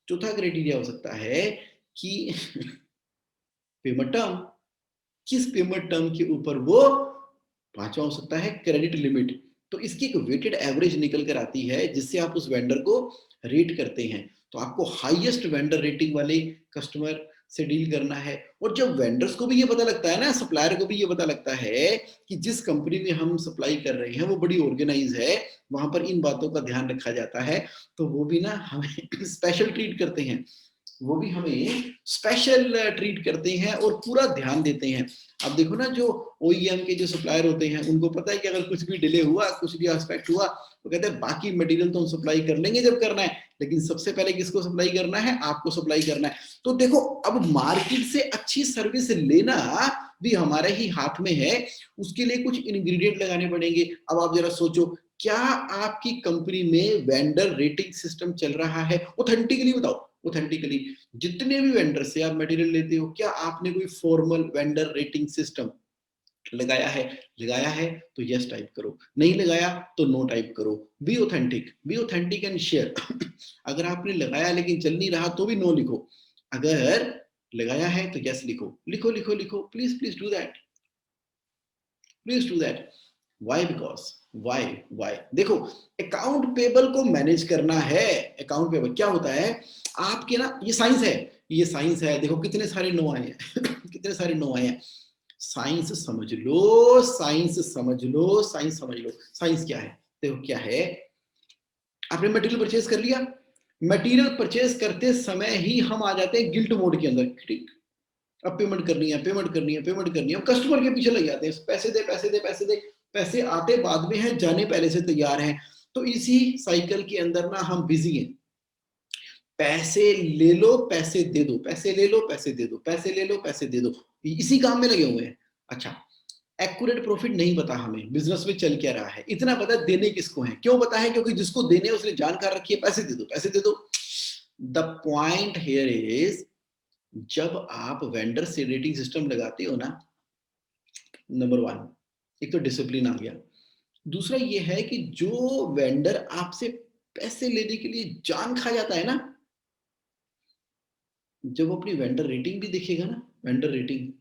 चौथा क्राइटेरिया हो सकता है कि पेमेंट टर्म, किस पेमेंट टर्म के ऊपर वो. पांचवा हो सकता है क्रेडिट लिमिट. तो इसकी एक वेटेड एवरेज निकल कर आती है जिससे आप उस वेंडर को रेट करते हैं. तो आपको हाईएस्ट वेंडर रेटिंग वाले कस्टमर से डील करना है. और जब वेंडर्स को भी ये पता लगता है ना, सप्लायर को भी ये पता लगता है कि जिस कंपनी में हम सप्लाई कर रहे हैं वो बड़ी ऑर्गेनाइज है, वहां पर इन बातों का ध्यान रखा जाता है, तो वो भी ना हमें स्पेशल ट्रीट करते हैं. वो भी हमें स्पेशल ट्रीट करते हैं और पूरा ध्यान देते हैं. अब देखो ना, जो OEM के जो सप्लायर होते हैं उनको पता है कि अगर कुछ भी डिले हुआ, कुछ भी एस्पेक्ट हुआ, वो कहते हैं बाकी मटेरियल तो हम सप्लाई कर लेंगे जब करना है, लेकिन सबसे पहले किसको सप्लाई करना है? आपको सप्लाई करना है. तो देखो, अब मार्केट से अच्छी सर्विस लेना भी हमारे ही हाथ में है. उसके लिए कुछ इंग्रेडिएंट लगाने पड़ेंगे. अब आप जरा सोचो, क्या आपकी कंपनी में वेंडर रेटिंग सिस्टम चल रहा है? ऑथेंटिकली बताओ, ऑथेंटिकली जितने भी वेंडर से आप मटेरियल लेते हो, क्या आपने कोई फॉर्मल वेंडर रेटिंग सिस्टम लगाया है? लगाया है तो यस टाइप करो, नहीं लगाया तो नो टाइप करो. Be authentic and share. अगर आपने लगाया लेकिन चल नहीं रहा तो भी नो लिखो. अगर लगाया है तो यस लिखो. लिखो. Please do that. Why? Because why देखो, अकाउंट पेबल को मैनेज करना है. अकाउंट पेबल क्या होता है आपके ना, ये साइंस है. देखो कितने सारे नो आए हैं. साइंस समझ लो. साइंस क्या है? देखो क्या है, आपने मटेरियल परचेज कर लिया. मटेरियल परचेज करते समय ही हम आ जाते हैं गिल्ट मोड के अंदर. ठीक, अब पेमेंट करनी है. कस्टमर के पीछे लग जाते हैं, पैसे दे. पैसे आते बाद में हैं, जाने पहले से तैयार हैं. तो इसी साइकिल के अंदर ना हम बिजी हैं. पैसे ले लो, पैसे दे दो. इसी काम में लगे हुए हैं. अच्छा, एक्यूरेट प्रॉफिट नहीं पता हमें बिजनेस में चल क्या रहा है. इतना पता है देने किसको है. क्यों पता है? क्योंकि जिसको देने उसने जानकार रखी है. पैसे दे दो. द पॉइंट हियर इज, जब आप वेंडर से रेटिंग सिस्टम लगाते हो ना, नंबर 1, एक तो डिसिप्लिन आ गया. दूसरा ये है कि जो वेंडर आपसे पैसे लेने के लिए जान खा जाता है ना, जब वो अपनी वेंडर रेटिंग भी देखेगा ना, वेंडर रेटिंग,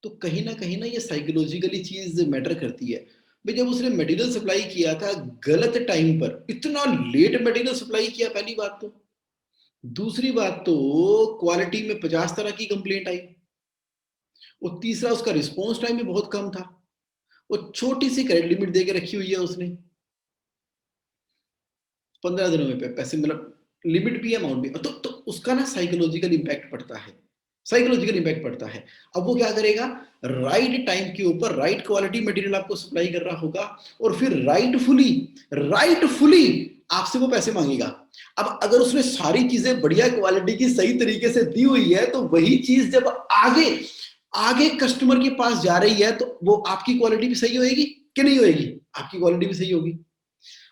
तो कहीं ना ये साइकोलॉजिकली चीज मैटर करती है. भाई जब उसने मटेरियल सप्लाई किया था गलत टाइम पर, इतना लेट मटेरियल सप्लाई किया, पहली बात तो. दूसरी बात तो क्वालिटी में 50 तरह की कंप्लेंट आई. और तीसरा, उसका रिस्पॉन्स टाइम भी बहुत कम था. वो छोटी सी क्रेडिट लिमिट देके रखी हुई है उसने, 15 दिनों में पैसे, मतलब लिमिट भी अमाउंट भी. तो उसका ना साइकोलॉजिकल इंपैक्ट पड़ता है. साइकोलॉजिकल इम्पैक्ट पड़ता है। अब वो क्या करेगा, राइट टाइम के ऊपर राइट क्वालिटी मटेरियल आपको सप्लाई कर रहा होगा और फिर राइटफुली आपसे वो पैसे मांगेगा। अब अगर उसने सारी चीजें बढ़िया क्वालिटी की सही तरीके से दी हुई है तो वही चीज जब आगे आगे कस्टमर के पास जा रही है तो वो आपकी क्वालिटी भी सही होगी कि नहीं होगी? आपकी क्वालिटी भी सही होगी।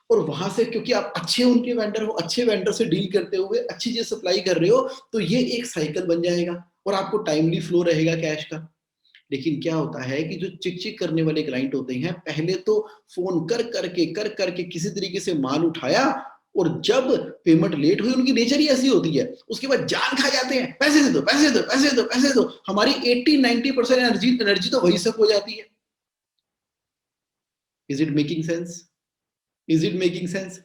और वहां से क्योंकि आप अच्छे उनके वेंडर हो, अच्छे वेंडर से डील करते हुए अच्छी चीज सप्लाई कर रहे हो, तो ये एक साइकिल बन जाएगा और आपको टाइमली फ्लो रहेगा कैश का। लेकिन क्या होता है कि जो चिक चिक करने वाले क्लाइंट होते हैं, पहले तो फोन कर करके किसी तरीके से माल उठाया और जब पेमेंट लेट हुई, उनकी नेचर ही ऐसी होती है, उसके बाद जान खा जाते हैं, पैसे दे दो पैसे दो पैसे दो पैसे दो। हमारी 80-90% एनर्जी तो वही सब हो जाती है। Is it making sense? Is it making sense?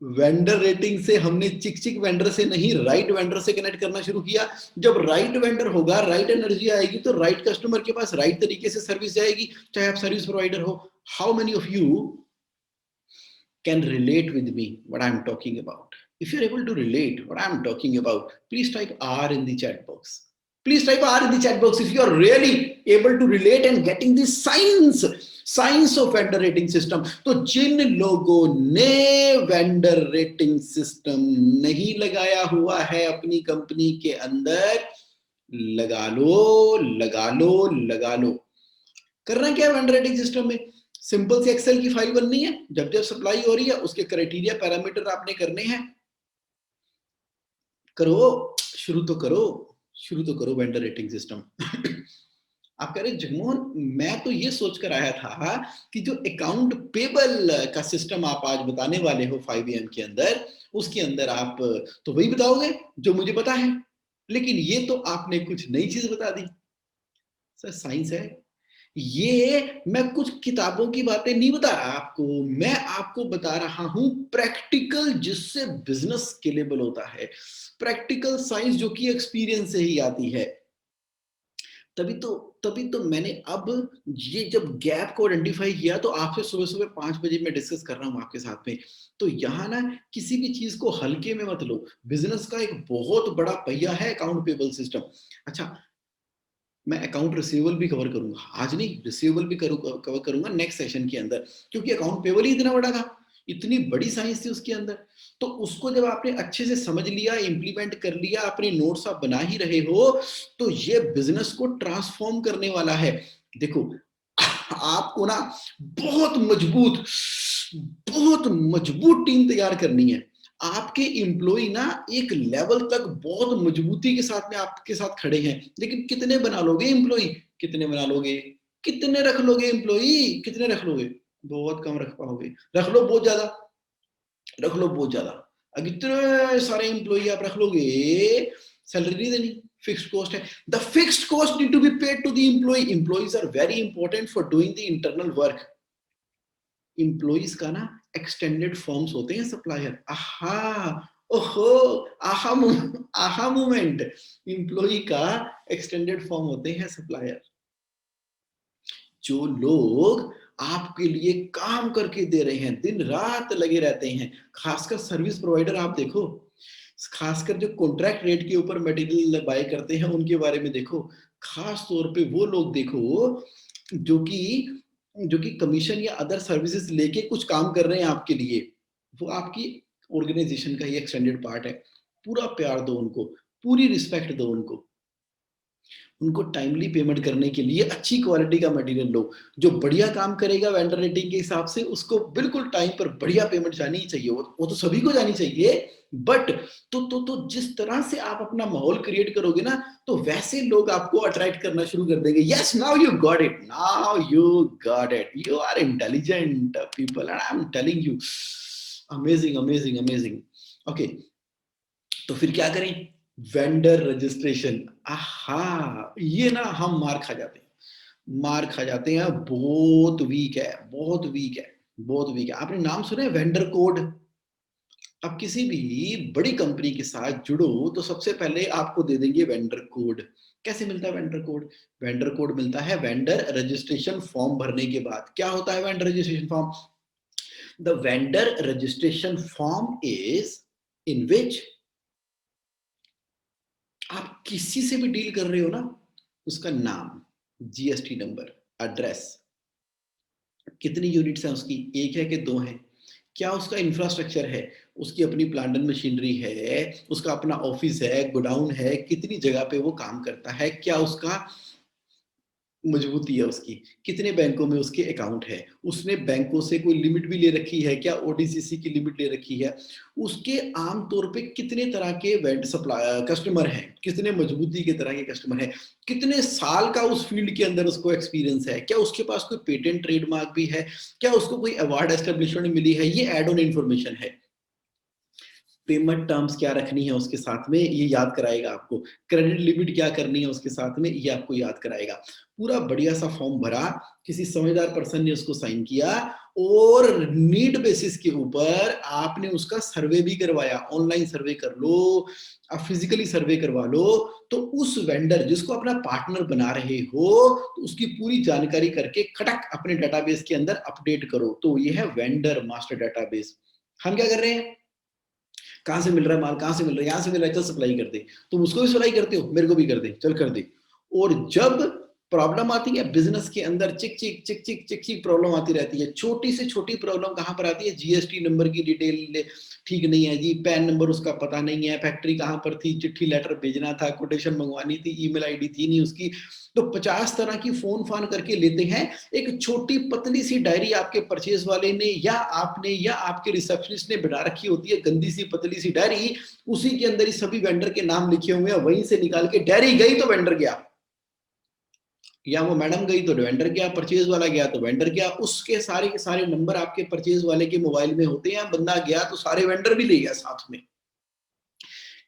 Vendor rating से हमने चिक चिक वेंडर से नहीं, राइट वेंडर से कनेक्ट करना शुरू किया। जब राइट वेंडर होगा, राइट एनर्जी आएगी, तो राइट कस्टमर के पास राइट तरीके से सर्विस जाएगी, चाहे आप सर्विस प्रोवाइडर हो। How many of you can relate with me what I'm talking about? If you're able to relate what I'm talking about, please type R in the chat box. Please type R in the chat box if you are really able to relate and getting the science of vendor rating system. तो जिन लोगों ने वेंडर रेटिंग सिस्टम नहीं लगाया हुआ है अपनी कंपनी के अंदर, लगा लो लगा लो लगा लो। करना क्या है वेंडर रेटिंग सिस्टम में? सिंपल सी एक्सेल की फाइल बननी है, जब जब सप्लाई हो रही है उसके क्राइटेरिया पैरामीटर आपने करने हैं। करो, शुरू तो करो वेंडर रेटिंग सिस्टम। आप कह रहे जगमोहन, मैं तो ये सोचकर आया था कि जो अकाउंट पेबल का सिस्टम आप आज बताने वाले हो 5am के अंदर, उसके अंदर आप तो वही बताओगे जो मुझे पता है, लेकिन ये तो आपने कुछ नई चीज बता दी। सर साइंस है ये, मैं कुछ किताबों की बातें नहीं बता रहा आपको, मैं आपको बता रहा हूं प्रैक्टिकल, जिससे बिजनेस स्केलेबल होता है। प्रैक्टिकल साइंस जो कि एक्सपीरियंस से ही आती है। तभी तो मैंने अब ये जब गैप को आइडेंटिफाई किया, तो आपसे सुबह सुबह 5 बजे मैं डिस्कस कर रहा हूं आपके साथ में। तो यहाँ ना किसी भी चीज को हल्के में मत लो। बिजनेस का एक बहुत बड़ा पहिया है अकाउंट पेबल सिस्टम। अच्छा, मैं अकाउंट रिसीवेबल भी कवर करूंगा, आज नहीं, रिसीवेबल भी कवर करूंगा नेक्स्ट सेशन के अंदर, क्योंकि अकाउंट पेबल ही इतना बड़ा था, इतनी बड़ी साइंस थी उसके अंदर। तो उसको जब आपने अच्छे से समझ लिया, इंप्लीमेंट कर लिया, अपने नोट्स आप बना ही रहे हो, तो ये बिजनेस को ट्रांसफॉर्म करने वाला है। देखो, आपको ना बहुत मजबूत बहुत मजबूत टीम तैयार करनी है। आपके एम्प्लॉय ना एक लेवल तक बहुत मजबूती के साथ में आपके साथ खड़े हैं, लेकिन कितने बना लोगे एम्प्लॉय? कितने बना लोगे? कितने रख लोगे एम्प्लॉय? कितने रख लोगे? बहुत कम रख पाओगे। रख लो बहुत ज्यादा, रख लो बहुत ज्यादा। अगर इतने सारे एम्प्लॉय आप रख लोगे, सैलरी नहीं देनी, फिक्स्ड कॉस्ट है। The fixed cost need to be paid to the employ. Employees are very important for doing the internal work. Employees का ना एक्सटेंडेड फॉर्म्स होते हैं सप्लायर। आहा, ओहो, आहा मोमेंट। एम्प्लॉय का एक्सटेंडेड फॉर्म होते हैं सप्लायर। जो लोग आपके लिए काम करके दे रहे हैं, दिन रात लगे रहते हैं, खासकर सर्विस प्रोवाइडर आप देखो, खासकर जो कॉन्ट्रैक्ट रेट के ऊपर मटेरियल बाय करते हैं, उनके बारे में देखो। खास तौर पे वो लोग देखो जो कि कमीशन या अदर सर्विसेज लेके कुछ काम कर रहे हैं आपके लिए, वो आपकी ऑर्गेनाइजेशन का ही एक्सटेंडेड पार्ट है। पूरा प्यार दो उनको, पूरी रिस्पेक्ट दो उनको, उनको टाइमली पेमेंट करने के लिए अच्छी क्वालिटी का मटेरियल लो। जो बढ़िया काम करेगा वेंडर रेटिंग के हिसाब से, उसको बिल्कुल टाइम पर बढ़िया पेमेंट जानी ही चाहिए। वो तो सभी को जानी चाहिए, बट तो जिस तरह से आप अपना माहौल क्रिएट करोगे ना, तो वैसे लोग आपको अट्रैक्ट करना शुरू कर देंगे। Yes, now you got it, now you got it, you are intelligent people and I am telling you, amazing amazing amazing. Okay, तो फिर क्या करें? Vendor registration. आहा, ये ना हम मार खा जाते हैं, मार खा जाते हैं। बहुत वीक है, बहुत वीक है, बहुत वीक है। आपने नाम सुना है वेंडर कोड? अब किसी भी बड़ी कंपनी के साथ जुड़ो तो सबसे पहले आपको दे देंगे वेंडर कोड। कैसे मिलता है वेंडर कोड? वेंडर कोड मिलता है वेंडर रजिस्ट्रेशन फॉर्म भरने के बाद। क्या होता है vendor registration form? The vendor registration form is in which आप किसी से भी डील कर रहे हो ना, उसका नाम, जीएसटी नंबर, एड्रेस, कितनी यूनिट्स हैं उसकी, 1 है कि 2 हैं, क्या उसका इंफ्रास्ट्रक्चर है, उसकी अपनी प्लांट एंड मशीनरी है, उसका अपना ऑफिस है, गोडाउन है, कितनी जगह पे वो काम करता है, क्या उसका मजबूती है उसकी, कितने बैंकों में उसके अकाउंट है, उसने बैंकों से कोई लिमिट भी ले रखी है, क्या ओडीसीसी की लिमिट ले रखी है, उसके आम तौर पे कितने तरह के वेंड सप्लाई कस्टमर हैं, कितने मजबूती के तरह के कस्टमर हैं, कितने साल का उस फील्ड के अंदर उसको एक्सपीरियंस है, क्या उसके पास कोई पेटेंट ट्रेडमार्क भी है, क्या उसको कोई अवार्ड एस्टेब्लिशमेंट मिली है, ये एड ऑन इन्फॉर्मेशन है। पेमेंट टर्म्स क्या रखनी है उसके साथ में, ये याद कराएगा आपको। क्रेडिट लिमिट क्या करनी है उसके साथ में, ये आपको याद कराएगा। पूरा बढ़िया सा फॉर्म भरा, किसी समझदार पर्सन ने उसको साइन किया, और नीड बेसिस के ऊपर आपने उसका सर्वे भी करवाया। ऑनलाइन सर्वे कर लो, आप फिजिकली सर्वे करवा लो, तो उस वेंडर जिसको अपना पार्टनर बना रहे हो, तो उसकी पूरी जानकारी करके खटक अपने डेटाबेस के अंदर अपडेट करो। तो ये है वेंडर मास्टर डेटाबेस। हम क्या कर रहे हैं, कहाँ से मिल रहा है माल, कहाँ से मिल रहा है, यहाँ से मिल रहा है, चल सप्लाई कर दे। तुम उसको भी सप्लाई करते हो, मेरे को भी कर दे, चल कर दे। और जब प्रॉब्लम आती है बिजनेस के अंदर, चिक चिक चिक चिक चिक चिक प्रॉब्लम आती रहती है। छोटी से छोटी प्रॉब्लम कहाँ पर आती है, जीएसटी नंबर की डिटेल ठीक नहीं है जी, पैन नंबर उसका पता नहीं है, फैक्ट्री कहाँ पर थी, चिट्ठी लेटर भेजना था, कोटेशन मंगवानी थी, ईमेल आईडी थी नहीं उसकी। तो 50 तरह की फोन फान करके लेते हैं। एक छोटी पतली सी डायरी आपके परचेज वाले ने या आपने या आपके रिसेप्शनिस्ट ने बना रखी होती है, गंदी सी पतली सी डायरी, उसी के अंदर ही सभी वेंडर के नाम लिखे हुए हैं, वहीं से निकाल के, डायरी गई तो वेंडर गया, या वो मैडम गई तो वेंडर गया, परचेज वाला गया तो वेंडर गया। उसके सारे के सारे नंबर आपके परचेज वाले के मोबाइल में होते हैं, बंदा गया तो सारे वेंडर भी ले गया साथ में।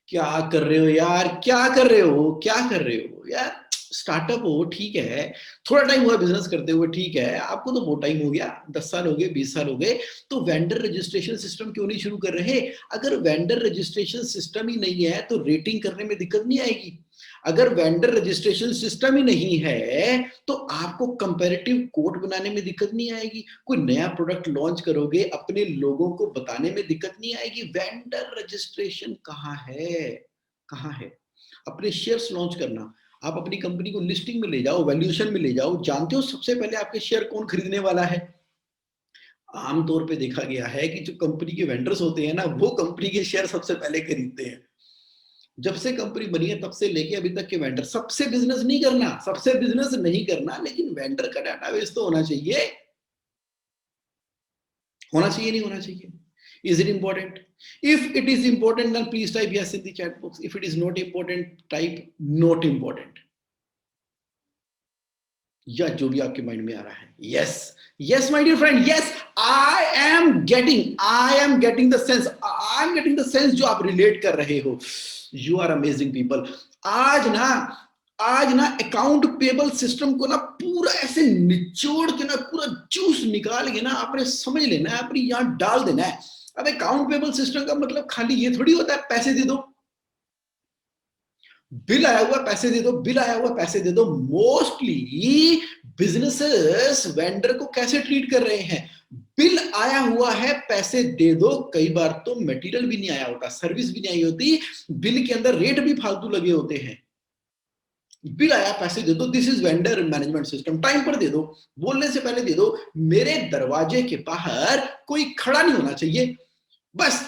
क्या कर रहे हो यार, क्या कर रहे हो, क्या कर रहे हो यार। स्टार्टअप हो ठीक है, थोड़ा टाइम हुआ बिजनेस करते हुए ठीक है, आपको तो बहुत टाइम हो गया, 10 साल हो गए, 20 साल हो गए, तो वेंडर रजिस्ट्रेशन सिस्टम क्यों नहीं शुरू कर रहे। अगर वेंडर रजिस्ट्रेशन सिस्टम ही नहीं है तो रेटिंग करने में दिक्कत नहीं आएगी। अगर वेंडर रजिस्ट्रेशन सिस्टम ही नहीं है तो आपको कंपैरेटिव कोट बनाने में दिक्कत नहीं आएगी। कोई नया प्रोडक्ट लॉन्च करोगे, अपने लोगों को बताने में दिक्कत नहीं आएगी। वेंडर रजिस्ट्रेशन कहाँ है, कहाँ है। अपने शेयर्स लॉन्च करना, आप अपनी कंपनी को लिस्टिंग में ले जाओ, वैल्यूएशन में ले जाओ। जानते हो सबसे पहले आपके शेयर कौन खरीदने वाला है। आमतौर पे देखा गया है कि जो कंपनी के वेंडर्स होते हैं ना, वो कंपनी के शेयर सबसे पहले खरीदते हैं। जब से कंपनी बनी है तब से लेके अभी तक के वेंडर, सबसे बिजनेस नहीं करना, सबसे बिजनेस नहीं करना, लेकिन वेंडर का डाटाबेस तो होना चाहिए। होना चाहिए नहीं होना चाहिए। Is it important? If it is important, then please type yes in the chat box. If it is not important, type not important. या जो भी आपके माइंड में आ रहा है। Yes yes my dear friend, yes I am getting the sense, I am getting the sense जो आप रिलेट कर रहे हो। You are amazing people. आज ना आज ना अकाउंट पेबल सिस्टम को ना पूरा ऐसे निचोड़ के ना, पूरा जूस निकाल के ना आपने समझ लेना है, अपनी यहां डाल देना है। अब अकाउंट पेबल सिस्टम का मतलब खाली ये थोड़ी होता है पैसे दे दो, बिल आया हुआ पैसे दे दो, बिल आया हुआ पैसे दे दो। मोस्टली बिजनेसेस वेंडर को कैसे ट्रीट कर रहे हैं, बिल आया हुआ है पैसे दे दो। कई बार तो मटेरियल भी नहीं आया होता, सर्विस भी नहीं आई होती, बिल के अंदर रेट भी फालतू लगे होते हैं। बिल आया पैसे दे दो, this is vendor management system. Time पर दे दो, बोलने से पहले दे दो। मेरे दरवाजे के बाहर कोई खड़ा नहीं होना चाहिए, बस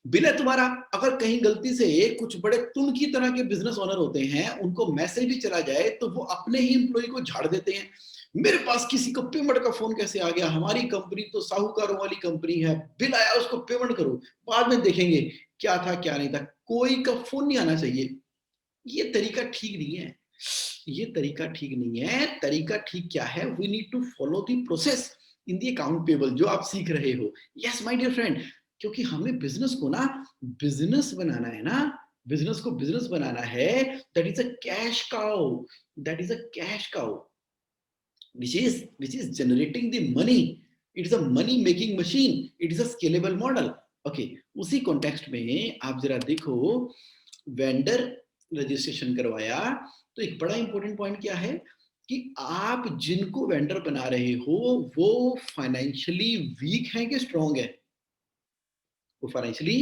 बिल है तुम्हारा। अगर कहीं गलती से कुछ बड़े तुम की तरह के बिजनेस ओनर होते हैं, उनको मैसेज भी चला जाए तो वो अपने ही एम्प्लॉय को झाड़ देते हैं। मेरे पास किसी को पेमेंट का फोन कैसे आ गया, हमारी कंपनी तो साहूकारों वाली कंपनी है, बिल आया उसको पेमेंट करो, बाद में देखेंगे क्या था क्या नहीं था। कोई का फोन नहीं आना चाहिए। ये तरीका ठीक नहीं है, ये तरीका ठीक नहीं है। तरीका ठीक क्या है, we need to follow the process in the account payable जो आप सीख रहे हो। यस माय डियर फ्रेंड, क्योंकि हमें बिजनेस को ना बिजनेस बनाना है ना, बिजनेस को बिजनेस बनाना है। That is a cash cow, that is a cash cow which is generating the money. It is a money making machine, it is a scalable model. Okay, उसी कॉन्टेक्स्ट में आप जरा देखो, वेंडर रजिस्ट्रेशन करवाया तो एक बड़ा इंपॉर्टेंट पॉइंट क्या है कि आप जिनको वेंडर बना रहे हो वो फाइनेंशियली वीक है कि स्ट्रांग है, वो फाइनेंशियली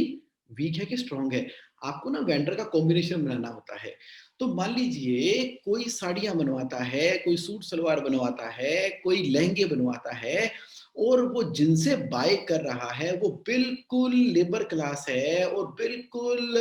वीक है कि स्ट्रांग है। आपको ना वेंडर का कॉम्बिनेशन बनाना होता है। तो मान लीजिए कोई साड़ियाँ बनवाता है, कोई सूट सलवार बनवाता है, कोई लहंगे बनवाता है और वो जिनसे बाय कर रहा है वो बिल्कुल लेबर क्लास है और बिल्कुल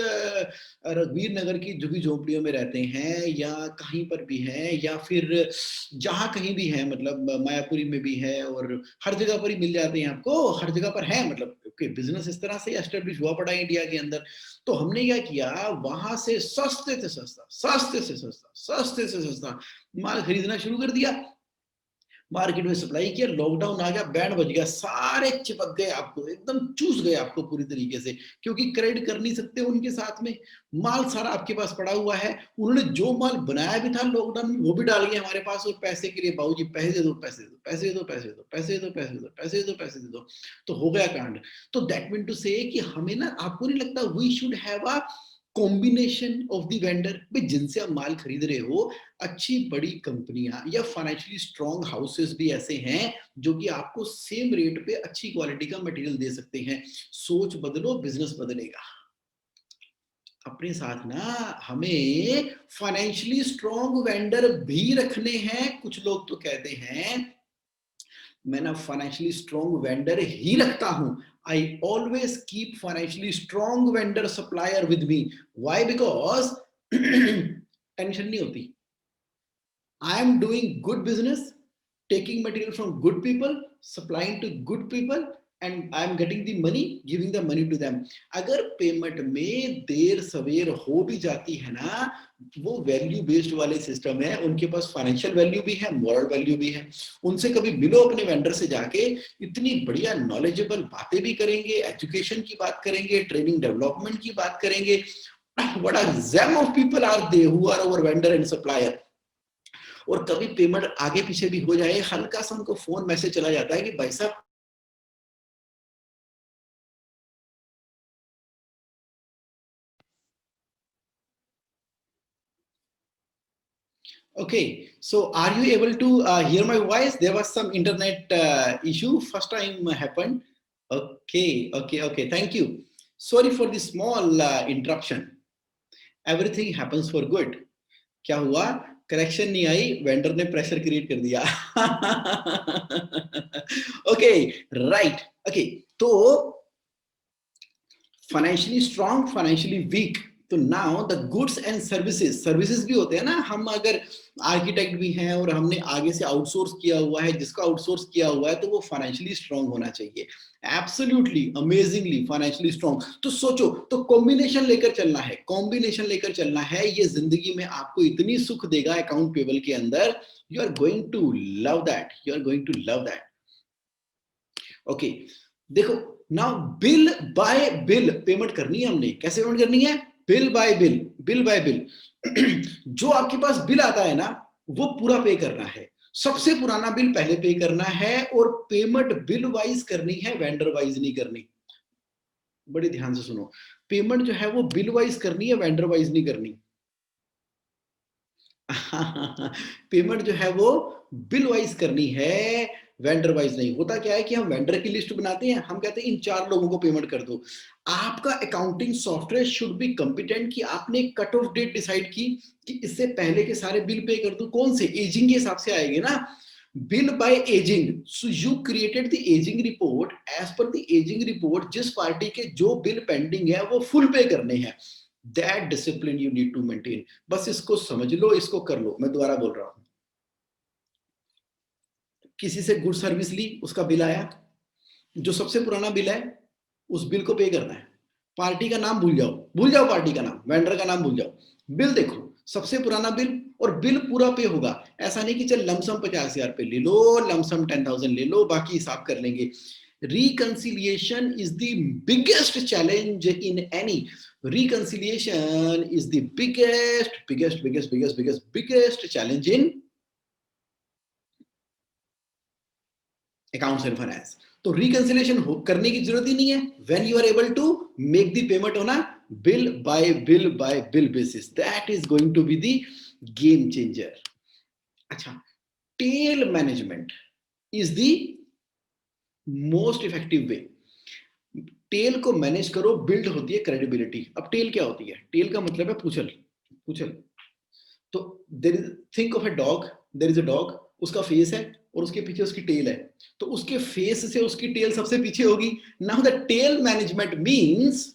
रघुवीर नगर की झुग्गी-झोंपड़ियों में रहते हैं या कहीं पर भी हैं या फिर जहाँ कहीं भी हैं, मतलब मायापुरी में भी है और हर जगह पर ही मिल जाते हैं आपको, हर जगह पर है, मतलब क्योंकि बिज़नेस इस तरह से एस्टेब्लिश हुआ पड़ा है इंडिया के अंदर। तो हमने क्या किया, वहाँ से सस्ते से सस्ता, सस्ते से सस्ता, सस्ते से सस्ता माल खरीदना शुरू कर दिया। मार्केट में सप्लाई किया, लॉकडाउन आ गया, बैंड बज गया, सारे चिपक गए आपको, एकदम चूस गए आपको पूरी तरीके से, क्योंकि क्रेडिट कर नहीं सकते उनके साथ में। माल सारा आपके पास पड़ा हुआ है, उन्होंने जो माल बनाया भी था लॉकडाउन में वो भी डाल गया हमारे पास, और पैसे के लिए बाबूजी पैसे दे दो, पैसे दे दो, पैसे दे दो, पैसे दे दो, पैसे दे दो, पैसे दे दो, पैसे दे दो, पैसे दे दो। तो हो गया कांड। तो दैट मीन टू से कि हमें ना, आपको नहीं लगता we should have a combination of the vendor, भाई जिनसे आप माल खरीद रहे हो, अच्छी बड़ी कंपनियां या फाइनेंशियली स्ट्रॉन्ग हाउसेस भी ऐसे हैं जो कि आपको सेम रेट पे अच्छी क्वालिटी का मटेरियल दे सकते हैं। सोच बदलो, बिजनेस बदलेगा। अपने साथ ना हमें फाइनेंशियली स्ट्रॉन्ग वेंडर भी रखने हैं। कुछ लोग तो कहते हैं मैं ना फाइनेंशियली स्ट्रॉन्ग वेंडर ही रखता हूं, I always keep financially strong vendor supplier with me. Why? Because tension नहीं होती। I am doing good business, taking material from good people, supplying to good people, and I am getting the money, giving the money to them. अगर पेमेंट में देर सवेर हो भी जाती है ना, वो वैल्यू बेस्ड वाले सिस्टम है, उनके पास फाइनेंशियल वैल्यू भी है, मॉरल वैल्यू भी है। उनसे कभी मिलो अपने वेंडर से जाके, इतनी बढ़िया नॉलेजेबल बातें भी करेंगे, एजुकेशन की बात करेंगे, ट्रेनिंग डेवलपमेंट की बात करेंगे। What a gem of people are they who are our vendor and supplier. और कभी पेमेंट आगे पीछे भी हो जाए, हल्का सा उनको फोन मैसेज चला जाता है कि भाई साहब okay, so are you able to hear my voice? There was some internet issue first time happened. Okay, okay, okay, thank you. Sorry for the small interruption. Everything happens for good. क्या हुआ, करेक्शन नहीं आई, वेंडर ने प्रेशर क्रिएट कर दिया। Okay, right, okay. तो फाइनेंशियली स्ट्रांग, फाइनेंशियली वीक, तो now the goods and services, services भी होते हैं ना, हम अगर आर्किटेक्ट भी हैं और हमने आगे से आउटसोर्स किया हुआ है, जिसका आउटसोर्स किया हुआ है, तो वो फाइनेंशियली स्ट्रांग होना चाहिए। Absolutely amazingly financially strong. तो सोचो, तो कॉम्बिनेशन लेकर चलना है, कॉम्बिनेशन लेकर चलना है, ये जिंदगी में आपको इतनी सुख देगा अकाउंट पेबल के अंदर, you are going to love that, you are going to love that. Okay, देखो, now bill by bill payment करनी है हमने। कैसे पेमेंट करनी है? Bill by bill, bill by bill. जो आपके पास बिल आता है ना, वो पूरा पे करना है। सबसे पुराना बिल पहले पे करना है, और पेमेंट बिल वाइज करनी है, वेंडर वाइज नहीं करनी। बड़े ध्यान से सुनो, पेमेंट जो है वो बिल वाइज करनी है, वेंडर वाइज नहीं करनी। पेमेंट जो है वो बिल वाइज करनी है, वेंडर वाइज नहीं। होता क्या है कि हम वेंडर की लिस्ट बनाते हैं, हम कहते हैं इन 4 लोगों को पेमेंट कर दो। आपका accounting software should be competent कि आपने कट ऑफ डेट डिसाइड की कि इससे पहले के सारे बिल पे कर दो। कौन से? एजिंग के हिसाब से आएंगे ना, bill by ageing. So you created the ageing report, as per the ageing report जिस पार्टी के जो बिल पेंडिंग है वो फुल पे करने हैं। That discipline you need to maintain. बस इसको समझ लो, इसको कर लो। मैं दोबारा बोल रहा हूं, किसी से गुड सर्विस ली, उसका बिल आया, जो सबसे पुराना बिल है उस बिल को पे करना है। पार्टी का नाम भूल जाओ, भूल जाओ पार्टी का नाम, वेंडर का नाम भूल जाओ, बिल देखो, सबसे पुराना बिल, और बिल पूरा पे होगा। ऐसा नहीं कि चल लमसम 50,000 पे ले लो, लमसम 10,000 ले लो, बाकी हिसाब कर लेंगे। Reconciliation is the biggest challenge in any. Reconciliation is the biggest challenge in accounts and finance. तो रिकंसिलिएशन करने की जरूरत ही नहीं है when you are able to make the payment on a bill by bill basis. That is going to be the game changer. अच्छा, tail management is the most effective way. Tail को मैनेज करो, बिल्ड होती है क्रेडिबिलिटी। अब टेल क्या होती है? टेल का मतलब है पूछल। पूछल तो there is, think of a dog, there is a dog, उसका फेस है और उसके पीछे उसकी टेल है, तो उसके फेस से उसकी टेल सबसे पीछे होगी। Now the tail management means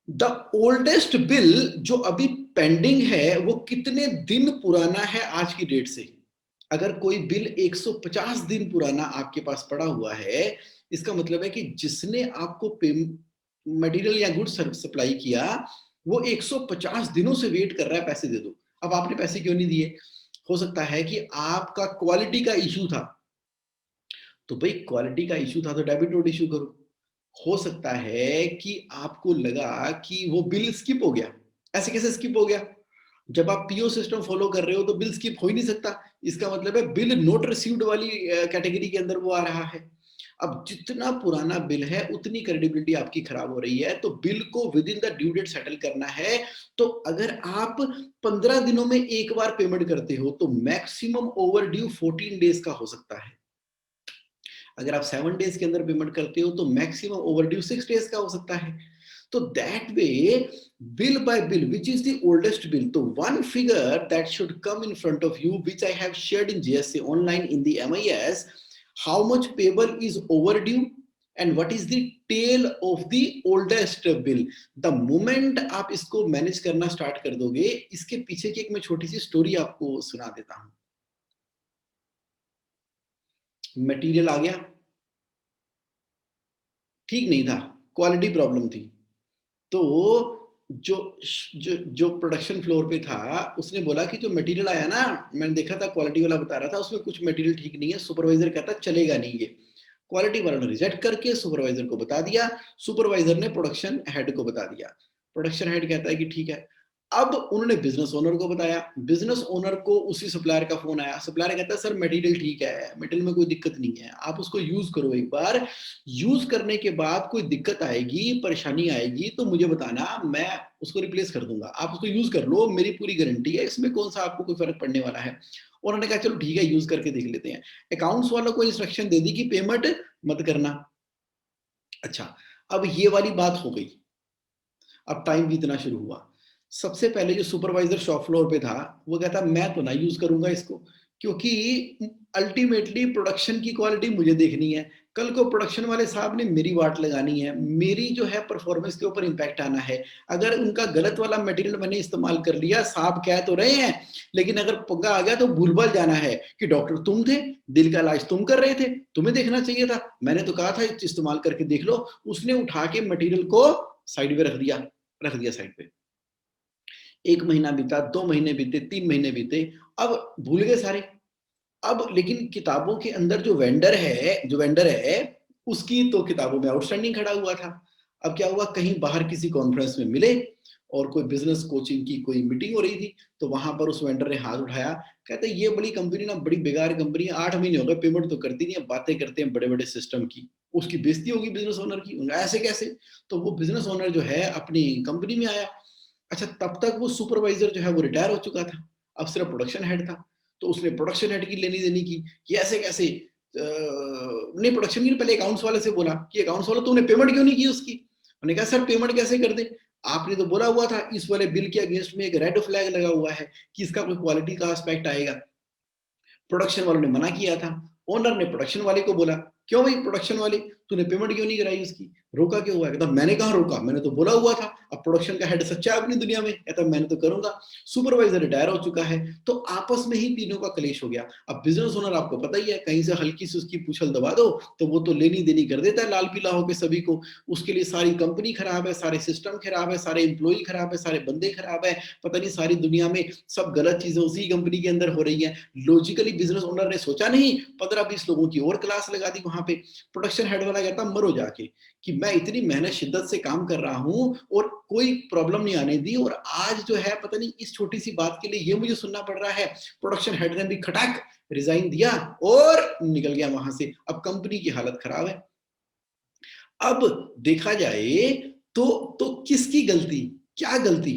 the oldest bill जो अभी पेंडिंग है वो कितने दिन पुराना है आज की डेट से। अगर कोई बिल 150 दिन पुराना आपके पास पड़ा हुआ है, इसका मतलब है कि जिसने आपको मटेरियल या गुड्स सप्लाई किया वो 150 दिनों से वेट कर रहा है पैसे दे दो। अब आपने पैसे क्यों नहीं दिए? हो सकता है कि आपका क्वालिटी का इश्यू था, तो भाई क्वालिटी का इश्यू था तो डेबिट नोट इश्यू करो। हो सकता है कि आपको लगा कि वो बिल स्किप हो गया। ऐसे कैसे स्किप हो गया? जब आप पीओ सिस्टम फॉलो कर रहे हो तो बिल स्किप हो ही नहीं सकता। इसका मतलब है बिल नोट रिसीव्ड वाली कैटेगरी के अंदर वो आ रहा है। अब जितना पुराना बिल है उतनी क्रेडिबिलिटी आपकी खराब हो रही है, तो बिल को within the due date settle करना है। तो अगर आप 15 दिनों में एक बार पेमेंट करते हो तो मैक्सिमम ओवर ड्यू 14 डेज का हो सकता है। अगर आप 7 डेज के अंदर पेमेंट करते हो तो मैक्सिमम ओवरड्यू 6 डेज का हो सकता है। तो that way bill by bill, which is the oldest bill, so one figure that should come in front of you, which I have shared in JSA online in the MIS, how much payable is overdue and what is the tail of the oldest bill. The moment आप इसको मैनेज करना स्टार्ट कर दोगे, इसके पीछे की एक मैं छोटी सी स्टोरी आपको सुना देता हूं। मटेरियल आ गया, ठीक नहीं था, क्वालिटी प्रॉब्लम थी, तो जो जो जो प्रोडक्शन फ्लोर पे था उसने बोला कि जो मटेरियल आया ना, मैंने देखा था क्वालिटी वाला बता रहा था उसमें कुछ मटेरियल ठीक नहीं है। सुपरवाइजर कहता चलेगा नहीं ये। क्वालिटी वाला ने रिजेक्ट करके सुपरवाइजर को बता दिया, सुपरवाइजर ने प्रोडक्शन हेड को बता दिया। प्रोडक्शन हेड कहता है कि ठीक है। अब उन्होंने बिजनेस ओनर को बताया, बिजनेस ओनर को उसी सप्लायर का फोन आया। सप्लायर कहता है सर मटेरियल ठीक है, मटेरियल में कोई दिक्कत नहीं है, आप उसको यूज करो एक बार, यूज करने के बाद कोई दिक्कत आएगी, परेशानी आएगी तो मुझे बताना, मैं उसको रिप्लेस कर दूंगा। आप उसको यूज कर लो, मेरी पूरी गारंटी है, इसमें कौन सा आपको कोई फर्क पड़ने वाला है। और उन्होंने कहा चलो ठीक है यूज करके देख लेते हैं। अकाउंट्स वालों को इंस्ट्रक्शन दे दी कि पेमेंट मत करना। अच्छा, अब ये वाली बात हो गई। अब टाइम बीतना शुरू हुआ। सबसे पहले जो सुपरवाइजर शॉप फ्लोर पे था वो कहता मैं तो ना यूज करूंगा इसको, क्योंकि अल्टीमेटली प्रोडक्शन की क्वालिटी मुझे देखनी है। कल को प्रोडक्शन वाले साहब ने मेरी वाट लगानी है, मेरी जो है परफॉर्मेंस के ऊपर इंपैक्ट आना है। अगर उनका गलत वाला मटेरियल मैंने इस्तेमाल कर लिया, साहब कह तो रहे हैं, लेकिन अगर पंगा आ गया तो भूल-भाल जाना है कि डॉक्टर तुम थे, दिल का इलाज तुम कर रहे थे, तुम्हें देखना चाहिए था, मैंने तो कहा था इस्तेमाल करके देख लो। उसने उठा के मटेरियल को साइड में रख दिया साइड पे। 1 महीना बीता, 2 महीने बीते, 3 महीने बीते, अब भूल गए सारे। अब लेकिन किताबों के अंदर जो वेंडर है उसकी तो किताबों में आउटस्टैंडिंग खड़ा हुआ था। अब क्या हुआ, कहीं बाहर किसी कॉन्फ्रेंस में मिले और कोई बिजनेस कोचिंग की कोई मीटिंग हो रही थी, तो वहां पर उस वेंडर ने हाथ उठाया, कहते ये बड़ी कंपनी ना, बड़ी बेकार कंपनी है, 8 महीने हो गए पेमेंट तो करती नहीं है, बातें करते हैं बड़े बड़े सिस्टम की। उसकी बेइज्जती होगी बिजनेस ओनर की, ऐसे कैसे? तो वो बिजनेस ओनर जो है अपनी कंपनी में आया। अच्छा, तब तक वो सुपरवाइजर जो है वो रिटायर हो चुका था, अब सिर्फ प्रोडक्शन हेड था। तो उसने प्रोडक्शन हेड की लेनी देनी की कि ऐसे कैसे, नहीं प्रोडक्शन की पहले अकाउंट्स वाले से बोला कि अकाउंट्स वाला तूने पेमेंट क्यों नहीं की उसकी। उन्होंने कहा सर पेमेंट कैसे कर दे, आपने तो बोला हुआ था इस वाले बिल के अगेंस्ट में एक रेड फ्लैग लगा हुआ है कि इसका कोई क्वालिटी का एस्पेक्ट आएगा। प्रोडक्शन वालों ने मना किया था। ओनर ने प्रोडक्शन वाले को बोला क्यों भाई प्रोडक्शन वाले, तूने पेमेंट क्यों नहीं कराई उसकी, रोका क्यों हुआ है? कहता मैंने कहा रोका, मैंने तो बोला हुआ था। अब प्रोडक्शन का हेड सच्चा है अपनी दुनिया में, कहता मैंने तो करूंगा। सुपरवाइजर रिटायर हो चुका है, तो आपस में ही तीनों का कलेश हो गया। अब बिजनेस ओनर आपको पता ही है, कहीं से हल्की सी उसकी पूछल दबा दो तो वो तो लेनी देनी कर देता है लाल पीला होकर सभी को। उसके लिए सारी कंपनी खराब है, सारे सिस्टम खराब है, सारे एम्प्लॉय खराब है, सारे बंदे खराब है, पता नहीं सारी दुनिया में सब गलत चीजें उसी कंपनी के अंदर हो रही है। लॉजिकली बिजनेस ओनर ने सोचा नहीं, 15-20 लोगों की और क्लास लगा दी वहां पे। प्रोडक्शन हेड वाला कहता मरो जाके, कि मैं इतनी मेहनत शिद्दत से काम कर रहा हूं और कोई प्रॉब्लम नहीं आने दी, और आज जो है पता नहीं इस छोटी सी बात के लिए ये मुझे सुनना पड़ रहा है। प्रोडक्शन हेड ने भी खटाक रिजाइन दिया और निकल गया वहां से। अब कंपनी की हालत खराब है। अब देखा जाए तो किसकी गलती, क्या गलती,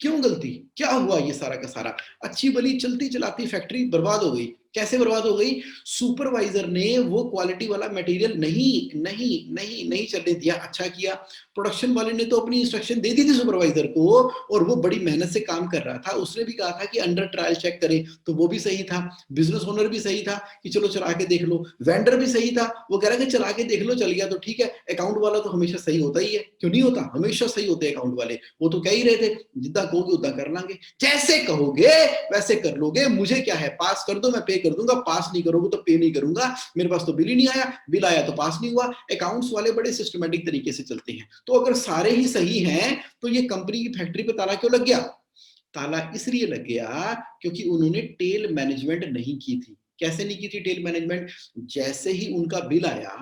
क्यों गलती, क्या हुआ ये सारा का सारा? अच्छी भली चलती चलाती फैक्ट्री बर्बाद हो गई, कैसे बर्बाद हो गई? सुपरवाइजर ने वो क्वालिटी वाला मटेरियल नहीं चलने दिया। अच्छा किया, प्रोडक्शन वाले ने तो अपनी इंस्ट्रक्शन दे दी थी सुपरवाइजर को, और वो बड़ी मेहनत से काम कर रहा था। उसने भी कहा था कि अंडर ट्रायल चेक करें, तो वो भी सही था। बिजनेस ओनर भी सही था कि चलो चला के देख लो। वेंडर भी सही था, वो कह रहा है कि चला के देख लो, चल गया तो ठीक है। अकाउंट वाला तो हमेशा सही होता ही है, क्यों नहीं होता? हमेशा सही होते हैं अकाउंट वाले। वो तो कह ही रहे थे जितना कहोगे उतना कर लांगे, जैसे कहोगे वैसे कर लोगे, मुझे क्या है, पास कर दो मैं पे कर दूंगा, पास नहीं करोगे तो पे नहीं करूंगा, मेरे पास तो बिल ही नहीं आया, बिल आया तो पास नहीं हुआ। अकाउंट्स वाले बड़े सिस्टमेटिक तरीके से चलते हैं। तो अगर सारे ही सही हैं तो ये कंपनी की फैक्ट्री पे ताला क्यों लग गया? ताला इसलिए लग गया क्योंकि उन्होंने टेल मैनेजमेंट नहीं की थी। कैसे नहीं की थी टेल मैनेजमेंट? जैसे ही उनका बिल आया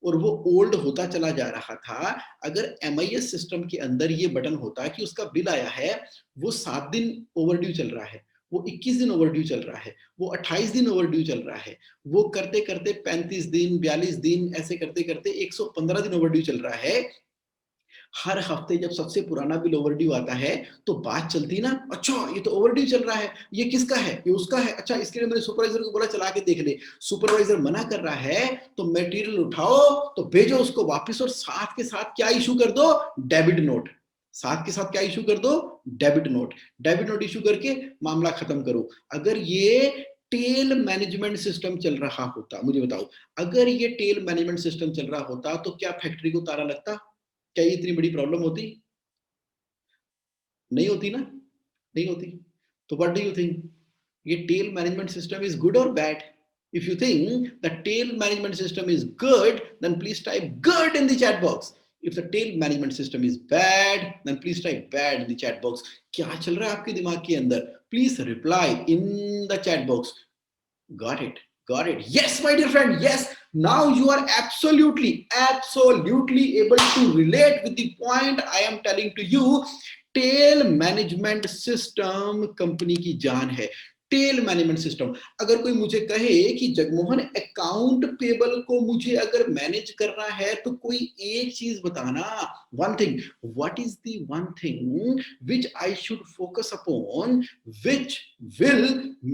और वो ओल्ड होता चला जा रहा था, अगर एमआईएस सिस्टम के अंदर ये बटन होता कि उसका बिल आया है, वो 7 दिन ओवरड्यू चल रहा है, वो 21 दिन ओवरड्यू चल रहा है, वो 28 दिन ओवरड्यू चल रहा है, वो करते करते 35 दिन 42 दिन ऐसे करते करते 115 दिन ओवरड्यू चल रहा है। हर हफ्ते जब सबसे पुराना बिल ओवरड्यू आता है तो बात चलती ना, अच्छा ये तो ओवरड्यू चल रहा है, ये किसका है, ये उसका है, अच्छा इसके लिए मैंने सुपरवाइजर को बोला चला के देख ले। सुपरवाइजर मना कर रहा है तो मटेरियल उठाओ तो भेजो उसको वापस, और साथ के साथ क्या इशू कर दो? Debit note. साथ के साथ क्या इशू कर दो? Debit note. Debit note issue करके मामला खत्म करो। अगर ये टेल मैनेजमेंट सिस्टम चल रहा होता, मुझे बताओ, अगर ये टेल मैनेजमेंट सिस्टम चल रहा होता तो क्या फैक्ट्री को ताला लगता? क्या ये इतनी बड़ी प्रॉब्लम होती? नहीं होती ना, नहीं होती। तो व्हाट डू यू थिंक, ये tail management system is good और bad? If you think the tail management system is good, then please type good in the chat box. If the tail management system is bad, then please type bad in the chat box. क्या चल रहा है आपके दिमाग के अंदर? Please reply in the chat box. Got it. Got it. Yes, my dear friend. Yes. Now you are absolutely able to relate with the point I am telling to you. Tail management system company की जान है। Tail management system. अगर कोई मुझे कहे कि जगमोहन अकाउंट पेबल को मुझे अगर मैनेज करना है तो कोई एक चीज बताना, one thing, what is the one thing which I should focus upon, which will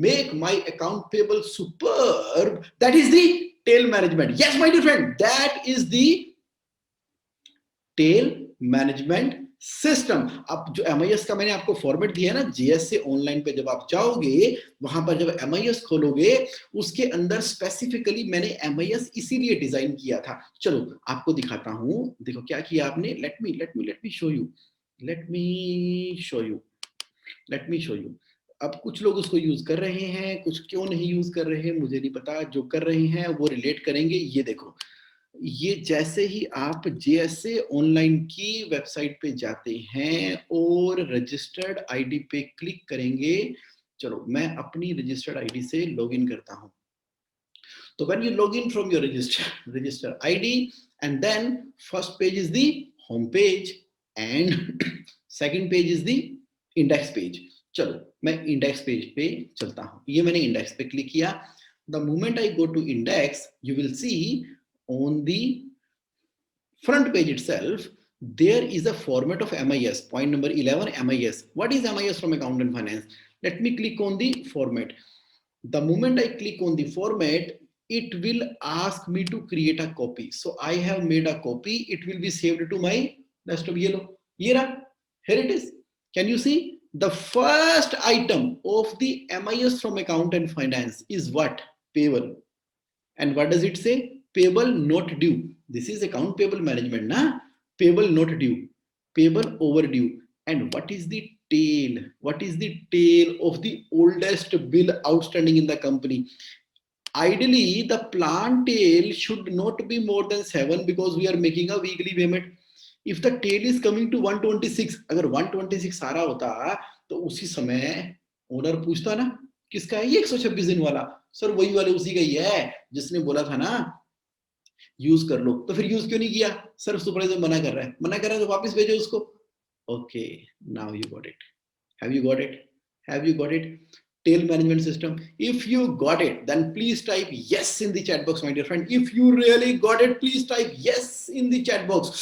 make my account payable superb? That is the tail management. Yes my dear friend, that is the tail management system. अब जो एमआईएस का मैंने आपको फॉर्मेट दिया है ना, जीएस से ऑनलाइन पे जब आप जाओगे, वहां पर जब एमआईएस खोलोगे, उसके अंदर स्पेसिफिकली मैंने एमआईएस इसीलिए डिजाइन किया था। चलो आपको दिखाता हूं, देखो क्या किया आपने। Let me show you, let me show you. अब कुछ लोग उसको यूज कर रहे हैं, कुछ क्यों नहीं यूज कर रहे हैं मुझे नहीं पता, जो कर रहे हैं वो रिलेट करेंगे। ये देखो, ये जैसे ही आप जेएसए ऑनलाइन की वेबसाइट पे जाते हैं और रजिस्टर्ड आईडी पे क्लिक करेंगे, चलो मैं अपनी रजिस्टर्ड आईडी से लॉगिन करता हूं। तो when you log in from your registered ID, and then first page is the home page and second page is the index page. चलो मैं इंडेक्स पेज पे चलता हूं। ये मैंने इंडेक्स पे क्लिक किया। The moment I go to index, you will see on the front page itself there is a format of MIS. Point number 11, MIS. What is MIS from account and finance? Let me click on the format. The moment I click on the format, it will ask me to create a copy. So I have made a copy. It will be saved to my desktop. Here it is. Can you see? The first item of the MIS from account and finance is what? Payable. And what does it say? Payable not due. This is account payable management, na? Payable not due, payable overdue. And what is the tail? What is the tail of the oldest bill outstanding in the company? Ideally, the planned tail should not be more than 7 because we are making a weekly payment. If the tail is coming to 126, अगर 126 सारा होता तो उसी समय ओनर पूछता ना किसका है ये 126 दिन वाला? सर वही वाले उसी का ही है जिसने बोला था ना यूज कर लो। तो फिर यूज क्यों नहीं किया? सर सुपरवाइजर मना कर रहा है तो वापस भेजो उसको। Okay, now you got it. Have you got it? Have you got it? Tail management system. If you got it, then please type yes in the chat box, my dear friend. If you really got it, please type yes in the chat box.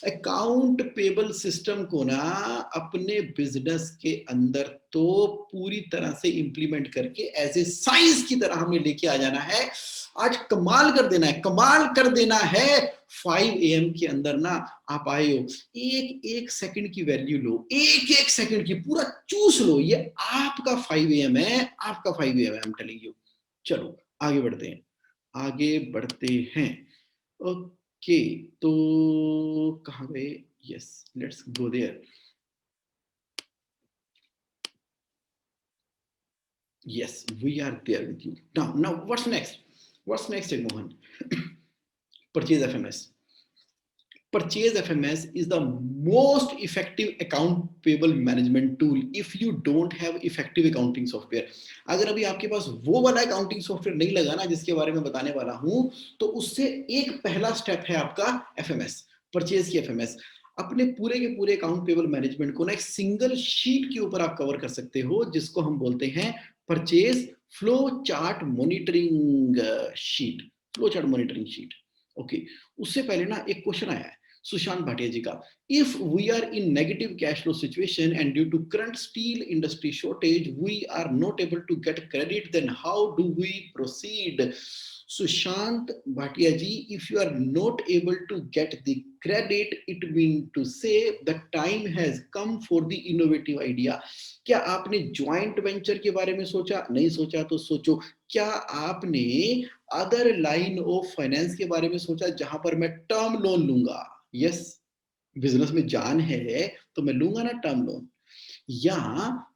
Account payable system को ना अपने बिजनेस के अंदर तो पूरी तरह से इंप्लीमेंट करके एज ए साइंस की तरह हमें लेके आ जाना है। आज कमाल कर देना है, कमाल कर देना है। 5 AM के अंदर ना आप आए हो, एक एक सेकंड की वैल्यू लो, एक एक सेकंड की पूरा चूस लो। ये आपका 5 AM है, आपका 5 AM है, आई एम टेलिंग यू। चलो आगे बढ़ते हैं, आगे बढ़ते हैं। ओके, तो कहाँ गए? Yes, let's go there. Yes, we are there with you. Now, what's next? What's next, Mohan? Purchase FMS. Purchase FMS is the most effective account payable management tool if you don't have effective accounting software. अगर अभी आपके पास वो वाला अकाउंटिंग सॉफ्टवेयर नहीं लगा ना जिसके बारे में बताने वाला हूं, तो उससे एक पहला स्टेप है आपका FMS, परचेज की FMS। अपने पूरे के पूरे अकाउंट पेबल मैनेजमेंट को ना एक सिंगल शीट के ऊपर आप कवर कर सकते हो, जिसको हम बोलते हैं purchase flow chart monitoring sheet, flow chart monitoring sheet. Okay, उससे पहले ना एक क्वेश्चन आया है सुशांत भाटिया जी का। If we are in negative cash flow situation and due to current steel industry shortage we are not able to get credit, then how do we proceed? Sushant Bhatia ji, if you are not able to get the credit, it means to say the time has come for the innovative idea. क्या आपने ज्वाइंट वेंचर के बारे में सोचा? नहीं सोचा तो सोचो। क्या आपने अदर लाइन ऑफ फाइनेंस के बारे में सोचा जहां पर मैं टर्म लोन लूंगा? यस, बिजनेस में जान है तो मैं लूंगा ना टर्म लोन। या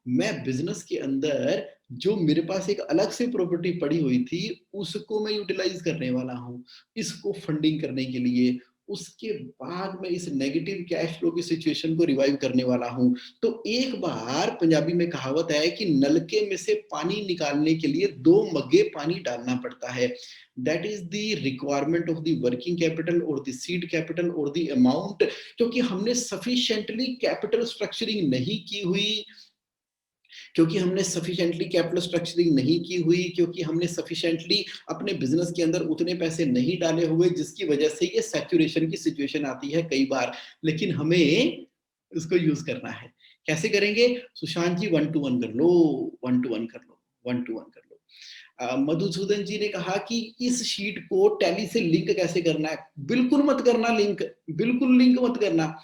मैं बिजनेस के अंदर जो मेरे पास एक अलग से प्रॉपर्टी पड़ी हुई थी उसको मैं यूटिलाइज करने वाला हूं इसको फंडिंग करने के लिए, उसके बाद मैं इस नेगेटिव कैश फ्लो की सिचुएशन को रिवाइव करने वाला हूं। तो एक बार पंजाबी में कहावत है कि नलके में से पानी निकालने के लिए 2 मग्गे पानी डालना पड़ता है। That is the requirement of the working capital और द सीड कैपिटल और द अमाउंट। क्योंकि हमने सफिशिएंटली कैपिटल स्ट्रक्चरिंग नहीं की हुई, क्योंकि हमने सफिशिएंटली कैपिटल स्ट्रक्चरिंग नहीं की हुई, क्योंकि हमने सफिशिएंटली अपने बिजनेस के अंदर उतने पैसे नहीं डाले हुए, जिसकी वजह से ये सैचुरेशन की सिचुएशन आती है कई बार। लेकिन हमें इसको यूज करना है। कैसे करेंगे? सुशांत जी 1 to 1 कर लो, 1 to 1 कर लो, 1 to 1 कर लो। मधुसूदन जी ने कहा कि इस शीट को टैली से लिंक कैसे करना है? बिल्कुल मत करना लिंक, बिल्कुल लिंक मत करना।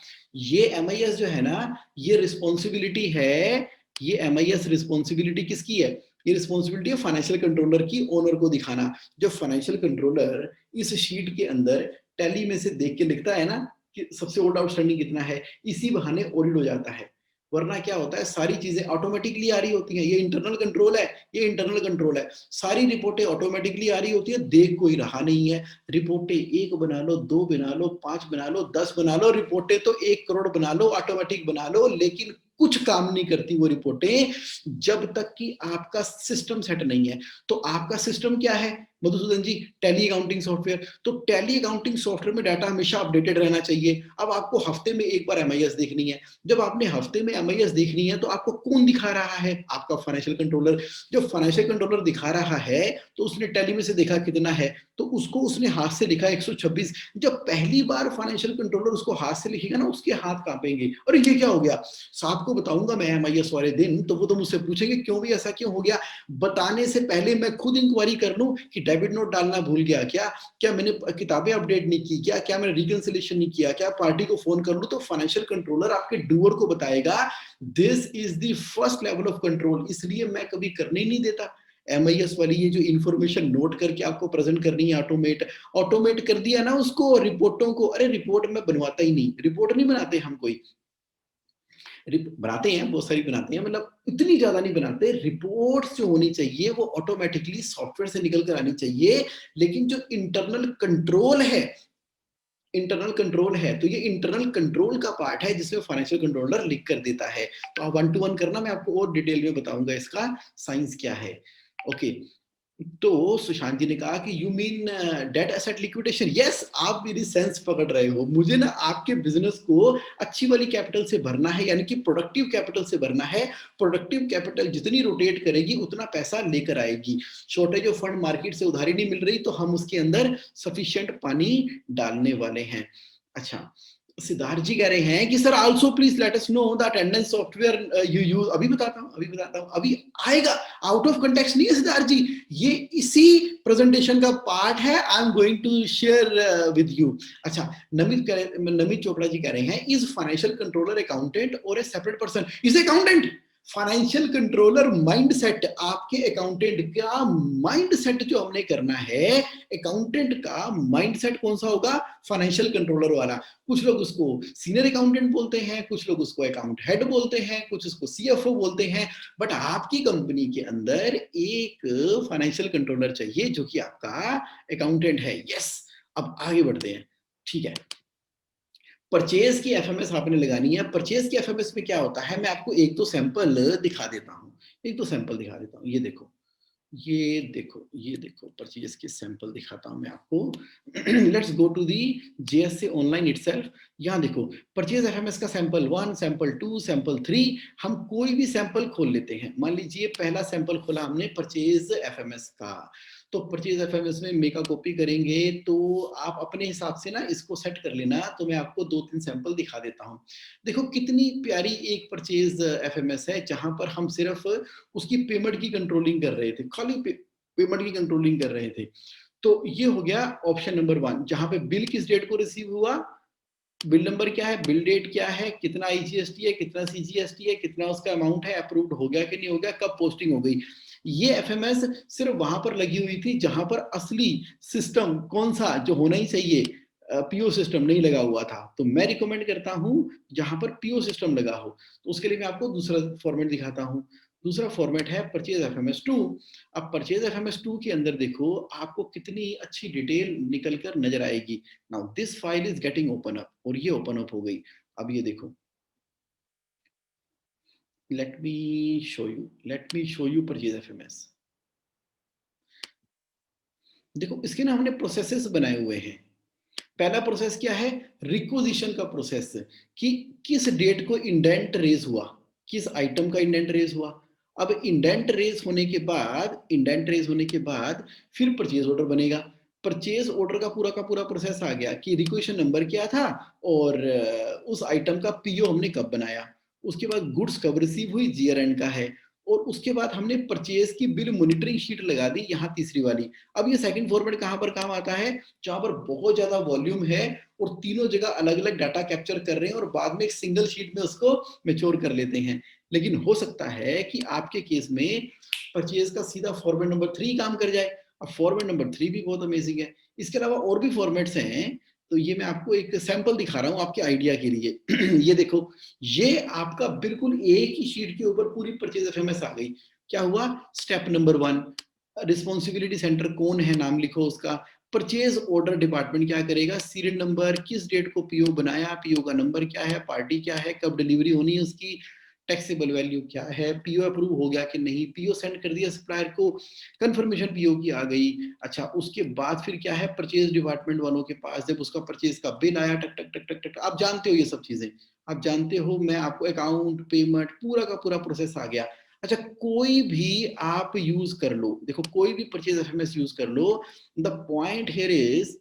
ये MIS जो है ना, ये रिस्पॉन्सिबिलिटी है, ये MIS रिस्पॉन्सिबिलिटी किसकी है? ये रिस्पॉन्सिबिलिटी है फाइनेंशियल कंट्रोलर की, ओनर को दिखाना। जो फाइनेंशियल कंट्रोलर इस शीट के अंदर टैली में से देख के लिखता है ना कि सबसे ओल्ड आउटस्टैंडिंग कितना है, इसी बहाने ऑडिट हो जाता है। वरना क्या होता है, सारी चीजें ऑटोमेटिकली आ रही होती हैं। ये इंटरनल कंट्रोल है, ये इंटरनल कंट्रोल है। सारी रिपोर्टें ऑटोमेटिकली आ रही होती है, देख कोई रहा नहीं है। रिपोर्टें 1 बना लो, 2 बना लो, 5 बना लो, 10 बना लो, रिपोर्टें तो 1 करोड़ बना लो, ऑटोमेटिक बना लो, लेकिन कुछ काम नहीं करती वो रिपोर्टें जब तक कि आपका सिस्टम सेट नहीं है। तो आपका सिस्टम क्या है Madhusudan ji? Tally accounting software. तो टैली अकाउंटिंग सॉफ्टवेयर में डाटा हमेशा अपडेटेड रहना चाहिए। अब आपको हफ्ते में एक बार MIS देखनी है। जब आपने हफ्ते में MIS देखनी है तो आपको कौन दिखा रहा है? आपका फाइनेंशियल कंट्रोलर। जो फाइनेंशियल कंट्रोलर दिखा रहा है तो उसने टैली में से देखा कितना है, तो उसको उसने हाथ से लिखा 126। जब पहली बार फाइनेंशियल कंट्रोलर उसको हाथ से लिखेगा ना, उसके हाथ कांपेंगे, और ये क्या हो गया? साहब को बताऊंगा मैं MIS वाले दिन, तो वो तो मुझसे पूछेंगे क्यों भी ऐसा क्यों हो गया। बताने से पहले मैं खुद इंक्वायरी कर लूं कि डेबिट नोट डालना भूल गया क्या, क्या मैंने किताबें अपडेट नहीं की क्या मैंने रिकंसिलेशन नहीं किया क्या, पार्टी को फोन कर लूं, तो फाइनेंशियल कंट्रोलर आपके डूअर को बताएगा। This is the first level of control. इसलिए मैं कभी करने ही नहीं देता MIS वाली ये जो इंफॉर्मेशन नोट करके आपको प्रेजेंट करनी है, ऑटोमेट कर दिया ना उसको, रिपोर्टों को। अरे रिपोर्ट में बनवाता ही नहीं, रिपोर्ट नहीं बनाते हम कोई, बनाते हैं बहुत सारी बनाते हैं, मतलब इतनी ज्यादा नहीं बनाते। रिपोर्ट्स जो होनी चाहिए वो ऑटोमेटिकली सॉफ्टवेयर से निकल कर आनी चाहिए। लेकिन जो इंटरनल कंट्रोल है, इंटरनल कंट्रोल है, तो ये इंटरनल कंट्रोल का पार्ट है जिसमें फाइनेंशियल कंट्रोलर लिख कर देता है। तो आप 1 to 1 करना, मैं आपको और डिटेल में बताऊंगा इसका साइंस क्या है। ओके, तो सुशांत जी ने कहा कि you mean debt asset liquidation. Yes, आप मेरी सेंस पकड़ रहे हो। मुझे ना आपके बिजनेस को अच्छी वाली कैपिटल से भरना है, यानी कि प्रोडक्टिव कैपिटल से भरना है। प्रोडक्टिव कैपिटल जितनी रोटेट करेगी उतना पैसा लेकर आएगी। शॉर्टेज ऑफ फंड, मार्केट से उधारी नहीं मिल रही, तो हम उसके अंदर सफिशिएंट पानी डालने वाले हैं। अच्छा, सिद्धार्थ जी कह रहे हैं कि sir also please let us know the attendance software you use. अभी बताता हूँ, अभी आएगा। आउट ऑफ कंटेक्स्ट नहीं है सिद्धार्थ जी, ये इसी प्रेजेंटेशन का पार्ट है। I am going to share with you. अच्छा, नमित चोपड़ा जी कह रहे हैं, इज फाइनेंशियल कंट्रोलर अकाउंटेंट और ए separate person? Is accountant. Financial controller mindset, आपके अकाउंटेंट का माइंडसेट जो हमने करना है, अकाउंटेंट का माइंडसेट कौन सा होगा? फाइनेंशियल कंट्रोलर वाला। कुछ लोग उसको सीनियर अकाउंटेंट बोलते हैं, कुछ लोग उसको अकाउंट हेड बोलते हैं, कुछ उसको सीएफओ बोलते हैं, बट आपकी कंपनी के अंदर एक फाइनेंशियल कंट्रोलर चाहिए जो कि आपका अकाउंटेंट है। यस, अब आगे बढ़ते हैं। ठीक है, परचेज की एफएमएस आपने लगानी है। परचेज की एफएमएस में क्या होता है, मैं आपको एक तो सैंपल दिखा देता हूं, ये देखो, ये देखो परचेज के सैंपल दिखाता हूं मैं आपको। Let's go to the JSC online itself. यहाँ देखो, परचेज एफएमएस का सैंपल 1, सैंपल 2, सैंपल 3। हम कोई भी सैंपल खोल लेते हैं। मान लीजिए पहला सैंपल खोला हमने परचेज एफएमएस का, तो परचेज एफएमएस में मेका कॉपी करेंगे, तो आप अपने हिसाब से ना इसको सेट कर लेना। तो मैं आपको 2-3 सैंपल दिखा देता हूँ। देखो कितनी प्यारी एक परचेज एफएमएस है, जहां पर हम सिर्फ उसकी पेमेंट की कंट्रोलिंग कर रहे थे, खाली पेमेंट की कंट्रोलिंग कर रहे थे। तो ये हो गया ऑप्शन नंबर 1, जहां पे बिल किस डेट को रिसीव हुआ, बिल नंबर क्या है, बिल डेट क्या है, कितना आईजीएसटी है, कितना सीजीएसटी है, कितना उसका अमाउंट है, अप्रूव्ड हो गया कि नहीं हो गया, कब पोस्टिंग हो गई। ये एफएमएस सिर्फ वहां पर लगी हुई थी जहां पर असली सिस्टम कौन सा जो होना ही चाहिए, पीओ सिस्टम नहीं लगा हुआ था। तो मैं रिकमेंड करता हूं जहां पर पीओ सिस्टम लगा हो। तो उसके लिए मैं आपको दूसरा फॉर्मेट दिखाता हूं। दूसरा फॉर्मेट है परचेज एफएमएस 2। अब परचेज एफएमएस 2 के अंदर देखो आपको कितनी अच्छी डिटेल निकल कर नजर आएगी। Now this file is getting open up, और ये ओपन अप हो गई। अब ये देखो, let me show you purchase FMS. देखो इसके ना हमने प्रोसेसेस बनाए हुए हैं। पहला प्रोसेस क्या है, रिक्विजिशन का प्रोसेस, कि किस डेट को इंडेंट रेज हुआ, किस आइटम का इंडेंट रेज हुआ। अब इंडेंट रेज होने के बाद फिर परचेज ऑर्डर बनेगा। परचेज ऑर्डर का पूरा प्रोसेस आ गया कि रिक्वेशन नंबर क्या था, और उस आइटम का पीओ हमने कब बनाया। उसके बाद गुड्स कब रिसीव हुई, जीआर एंड का है। और उसके बाद हमने परचेज की बिल मॉनिटरिंग शीट लगा दी, यहाँ तीसरी वाली। अब ये सेकंड फॉर्मेट कहां पर काम आता है, जहां पर बहुत ज्यादा वॉल्यूम है और तीनों जगह अलग अलग डाटा कैप्चर कर रहे हैं और बाद में एक सिंगल शीट में उसको मेच्योर कर लेते हैं। लेकिन हो सकता है कि आपके केस में परचेज का सीधा फॉर्मेट नंबर 3 काम कर जाए। अब फॉर्मेट नंबर 3 भी बहुत अमेजिंग है। इसके अलावा और भी फॉर्मेट्स हैं, तो ये मैं आपको एक सैंपल दिखा रहा हूं आपके आइडिया के लिए। ये देखो, ये आपका बिल्कुल एक ही शीट के ऊपर पूरी परचेज एफएमएस आ गई। क्या हुआ, स्टेप नंबर 1, रिस्पॉन्सिबिलिटी सेंटर कौन है, नाम लिखो उसका। परचेज ऑर्डर डिपार्टमेंट क्या करेगा, सीरियल नंबर, किस डेट को पीओ बनाया, पीओ का नंबर क्या है, पार्टी क्या है, कब डिलीवरी होनी है उसकी, टैक्सेबल वैल्यू क्या है, पीओ अप्रूव हो गया कि नहीं, पीओ सेंड कर दिया सप्लायर को, कंफर्मेशन पीओ की आ गई। अच्छा, उसके बाद फिर क्या है, परचेज डिपार्टमेंट वालों के पास जब उसका परचेज का बिल आया, टक टक टक टक टक, आप जानते हो ये सब चीजें, आप जानते हो। मैं आपको अकाउंट, पेमेंट, पूरा का पूरा प्रोसेस आ गया। अच्छा, कोई भी आप यूज कर लो, देखो कोई भी परचेज एफएमएस यूज कर लो। द पॉइंट हियर इज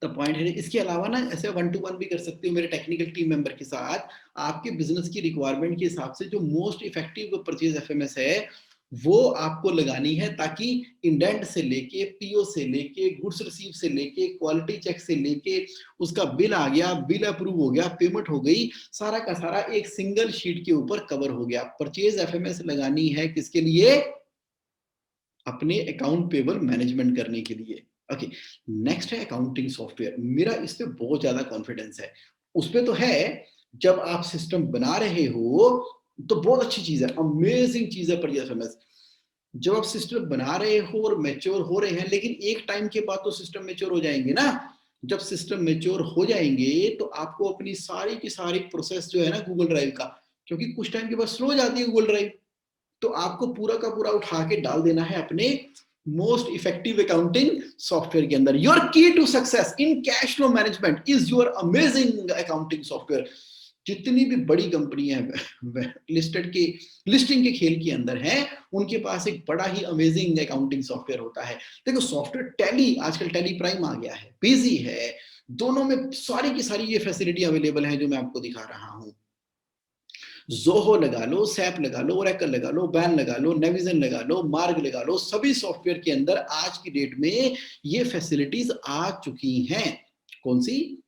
इसके अलावा ना ऐसे 1-to-1 भी कर सकते हो मेरे टेक्निकल टीम मेंबर के साथ। आपके बिजनेस की रिक्वायरमेंट के हिसाब से जो मोस्ट इफेक्टिव परचेज एफएमएस है वो आपको लगानी है, ताकि इंडेंट से लेके, पीओ से लेके, गुड्स रिसीव से लेके, क्वालिटी चेक से लेके, उसका बिल आ गया, बिल अप्रूव हो गया, पेमेंट हो गई, सारा का सारा एक सिंगल शीट के ऊपर कवर हो गया। परचेज एफएमएस लगानी है किसके लिए, अपने अकाउंट पेबल मैनेजमेंट करने के लिए। ओके, नेक्स्ट है अकाउंटिंग सॉफ्टवेयर। मेरा इस पे बहुत ज्यादा कॉन्फिडेंस है। उस पे तो है, जब आप सिस्टम बना रहे हो तो बहुत अच्छी चीज है, अमेजिंग चीज है परचेज एफएमएस। जब आप सिस्टम बना रहे हो और मैच्योर हो रहे हैं, लेकिन एक टाइम के बाद तो सिस्टम मैच्योर हो जाएंगे ना। जब सिस्टम मैच्योर हो जाएंगे तो आपको अपनी सारी की सारी प्रोसेस जो है ना गूगल ड्राइव का, क्योंकि कुछ टाइम के बाद स्लो हो जाती है गूगल ड्राइव, तो आपको पूरा का पूरा उठा के डाल देना है अपने मोस्ट इफेक्टिव अकाउंटिंग सॉफ्टवेयर के अंदर। Your key to success in cash flow management is your amazing accounting software. जितनी भी बड़ी कंपनी है लिस्टिंग के खेल के अंदर है, उनके पास एक बड़ा ही अमेजिंग अकाउंटिंग सॉफ्टवेयर होता है। देखो सॉफ्टवेयर टैली, आजकल टैली प्राइम आ गया है, बिजी है, दोनों में सारी की सारी ये फैसिलिटी अवेलेबल है जो मैं आपको दिखा रहा हूं। ज़ोहो लगा लो, सैप लगा लो, ओरेकल लगा लो, बैन लगा लो, नेविजन लगा लो, मार्ग लगा लो, सभी सॉफ्टवेयर के अंदर आज की डेट में ये फैसिलिटीज आ चुकी हैं। कौन सी?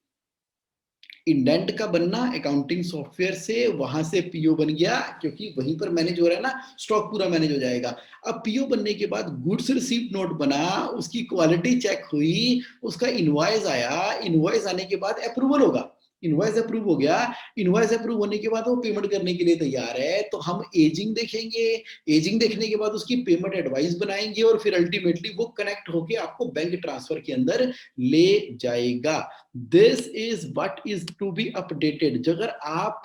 इंडेंट का बनना अकाउंटिंग सॉफ्टवेयर से, वहां से पीओ बन गया, क्योंकि वहीं पर मैनेज हो रहा है ना, स्टॉक पूरा मैनेज हो जाएगा। अब पीओ बनने के बाद गुड्स रिसीप्ट नोट बना, उसकी क्वालिटी चेक हुई, उसका इनवॉइस आया, इनवॉइस आने के बाद अप्रूवल होगा, इनवॉइस अप्रूव हो गया, इनवॉइस अप्रूव होने के बाद वो पेमेंट करने के लिए तैयार है, तो हम एजिंग देखेंगे, एजिंग देखने के बाद उसकी पेमेंट एडवाइस बनाएंगे और फिर अल्टीमेटली वो कनेक्ट होके आपको बैंक ट्रांसफर के अंदर ले जाएगा। This is what is to be updated. अगर आप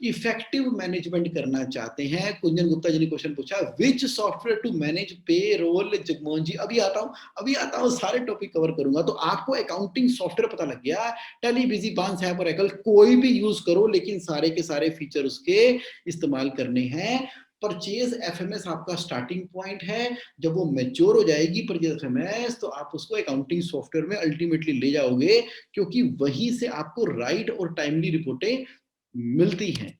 इफेक्टिव मैनेजमेंट करना चाहते हैं, कुंजन गुप्ता जी ने क्वेश्चन पूछा विच सॉफ्टवेयर टू मैनेज पे रोल। जगमोहन जी अभी आता हूं, सारे टॉपिक कवर करूंगा। तो आपको अकाउंटिंग सॉफ्टवेयर पता लग गया, टैली, बिजी, बांस, हैप और एकल कोई भी यूज करो, लेकिन सारे के सारे फीचर उसके इस्तेमाल करने हैं। परचेज एफएमएस आपका स्टार्टिंग पॉइंट है, जब वो मैच्योर हो जाएगी परचेज एफएमएस, तो आप उसको अकाउंटिंग सॉफ्टवेयर में अल्टीमेटली ले जाओगे, क्योंकि वहीं से आपको राइट और टाइमली रिपोर्टें मिलती हैं।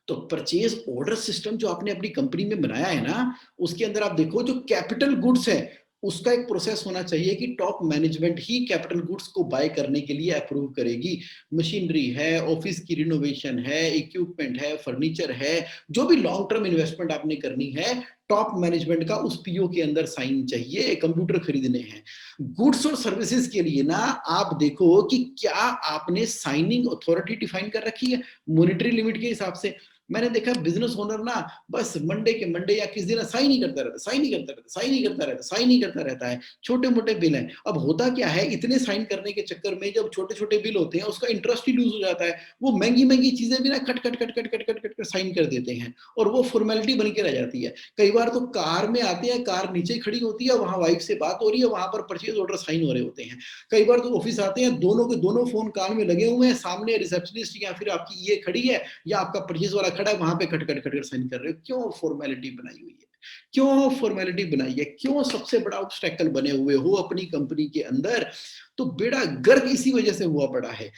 तो परचेज ऑर्डर सिस्टम जो आपने अपनी कंपनी में बनाया है ना, उसके अंदर आप देखो जो कैपिटल गुड्स है उसका एक प्रोसेस होना चाहिए कि टॉप मैनेजमेंट ही कैपिटल गुड्स को बाय करने के लिए अप्रूव करेगी। मशीनरी है, ऑफिस की रिनोवेशन है, इक्विपमेंट है, फर्नीचर है, जो भी लॉन्ग टर्म इन्वेस्टमेंट आपने करनी है, टॉप मैनेजमेंट का उस पीओ के अंदर साइन चाहिए। कंप्यूटर खरीदने हैं, गुड्स और सर्विसेज के लिए ना, आप देखो कि क्या आपने साइनिंग अथॉरिटी डिफाइन कर रखी है मॉनिटरी लिमिट के हिसाब से। मैंने देखा बिजनेस ओनर ना बस मंडे के मंडे या किस दिन साइन ही करता रहता, साइन ही करता रहता, साइन ही करता रहता, साइन ही करता रहता है। छोटे मोटे बिल हैं। अब होता क्या है, इतने साइन करने के चक्कर में जब छोटे छोटे बिल होते हैं उसका इंटरेस्ट ही लूज हो जाता है। वो महंगी महंगी चीजें भी ना खट खट खट खट खट खट खट खट साइन कर देते हैं और वो फॉर्मेलिटी बन के रह जाती है। कई बार तो कार में आते हैं, कार नीचे खड़ी होती है, वहां वाइफ से बात हो रही है, वहां पर परचेज ऑर्डर साइन हो रहे होते हैं। कई बार तो ऑफिस आते हैं, दोनों के दोनों फोन कान में लगे हुए हैं, सामने रिसेप्शनिस्ट या फिर आपकी ये खड़ी है या आपका परचेज वाला खड़ा है, वहां पे खट खट खट साइन कर रहे हो। क्यों फॉर्मेलिटी बनाई हुई है? क्यों फॉर्मेलिटी बनाई है? क्यों सबसे बड़ा ऑब्स्टेकल बने हुए हो अपनी कंपनी के अंदर? तो बेड़ा गर्क इसी वजह से हुआ पड़ा है।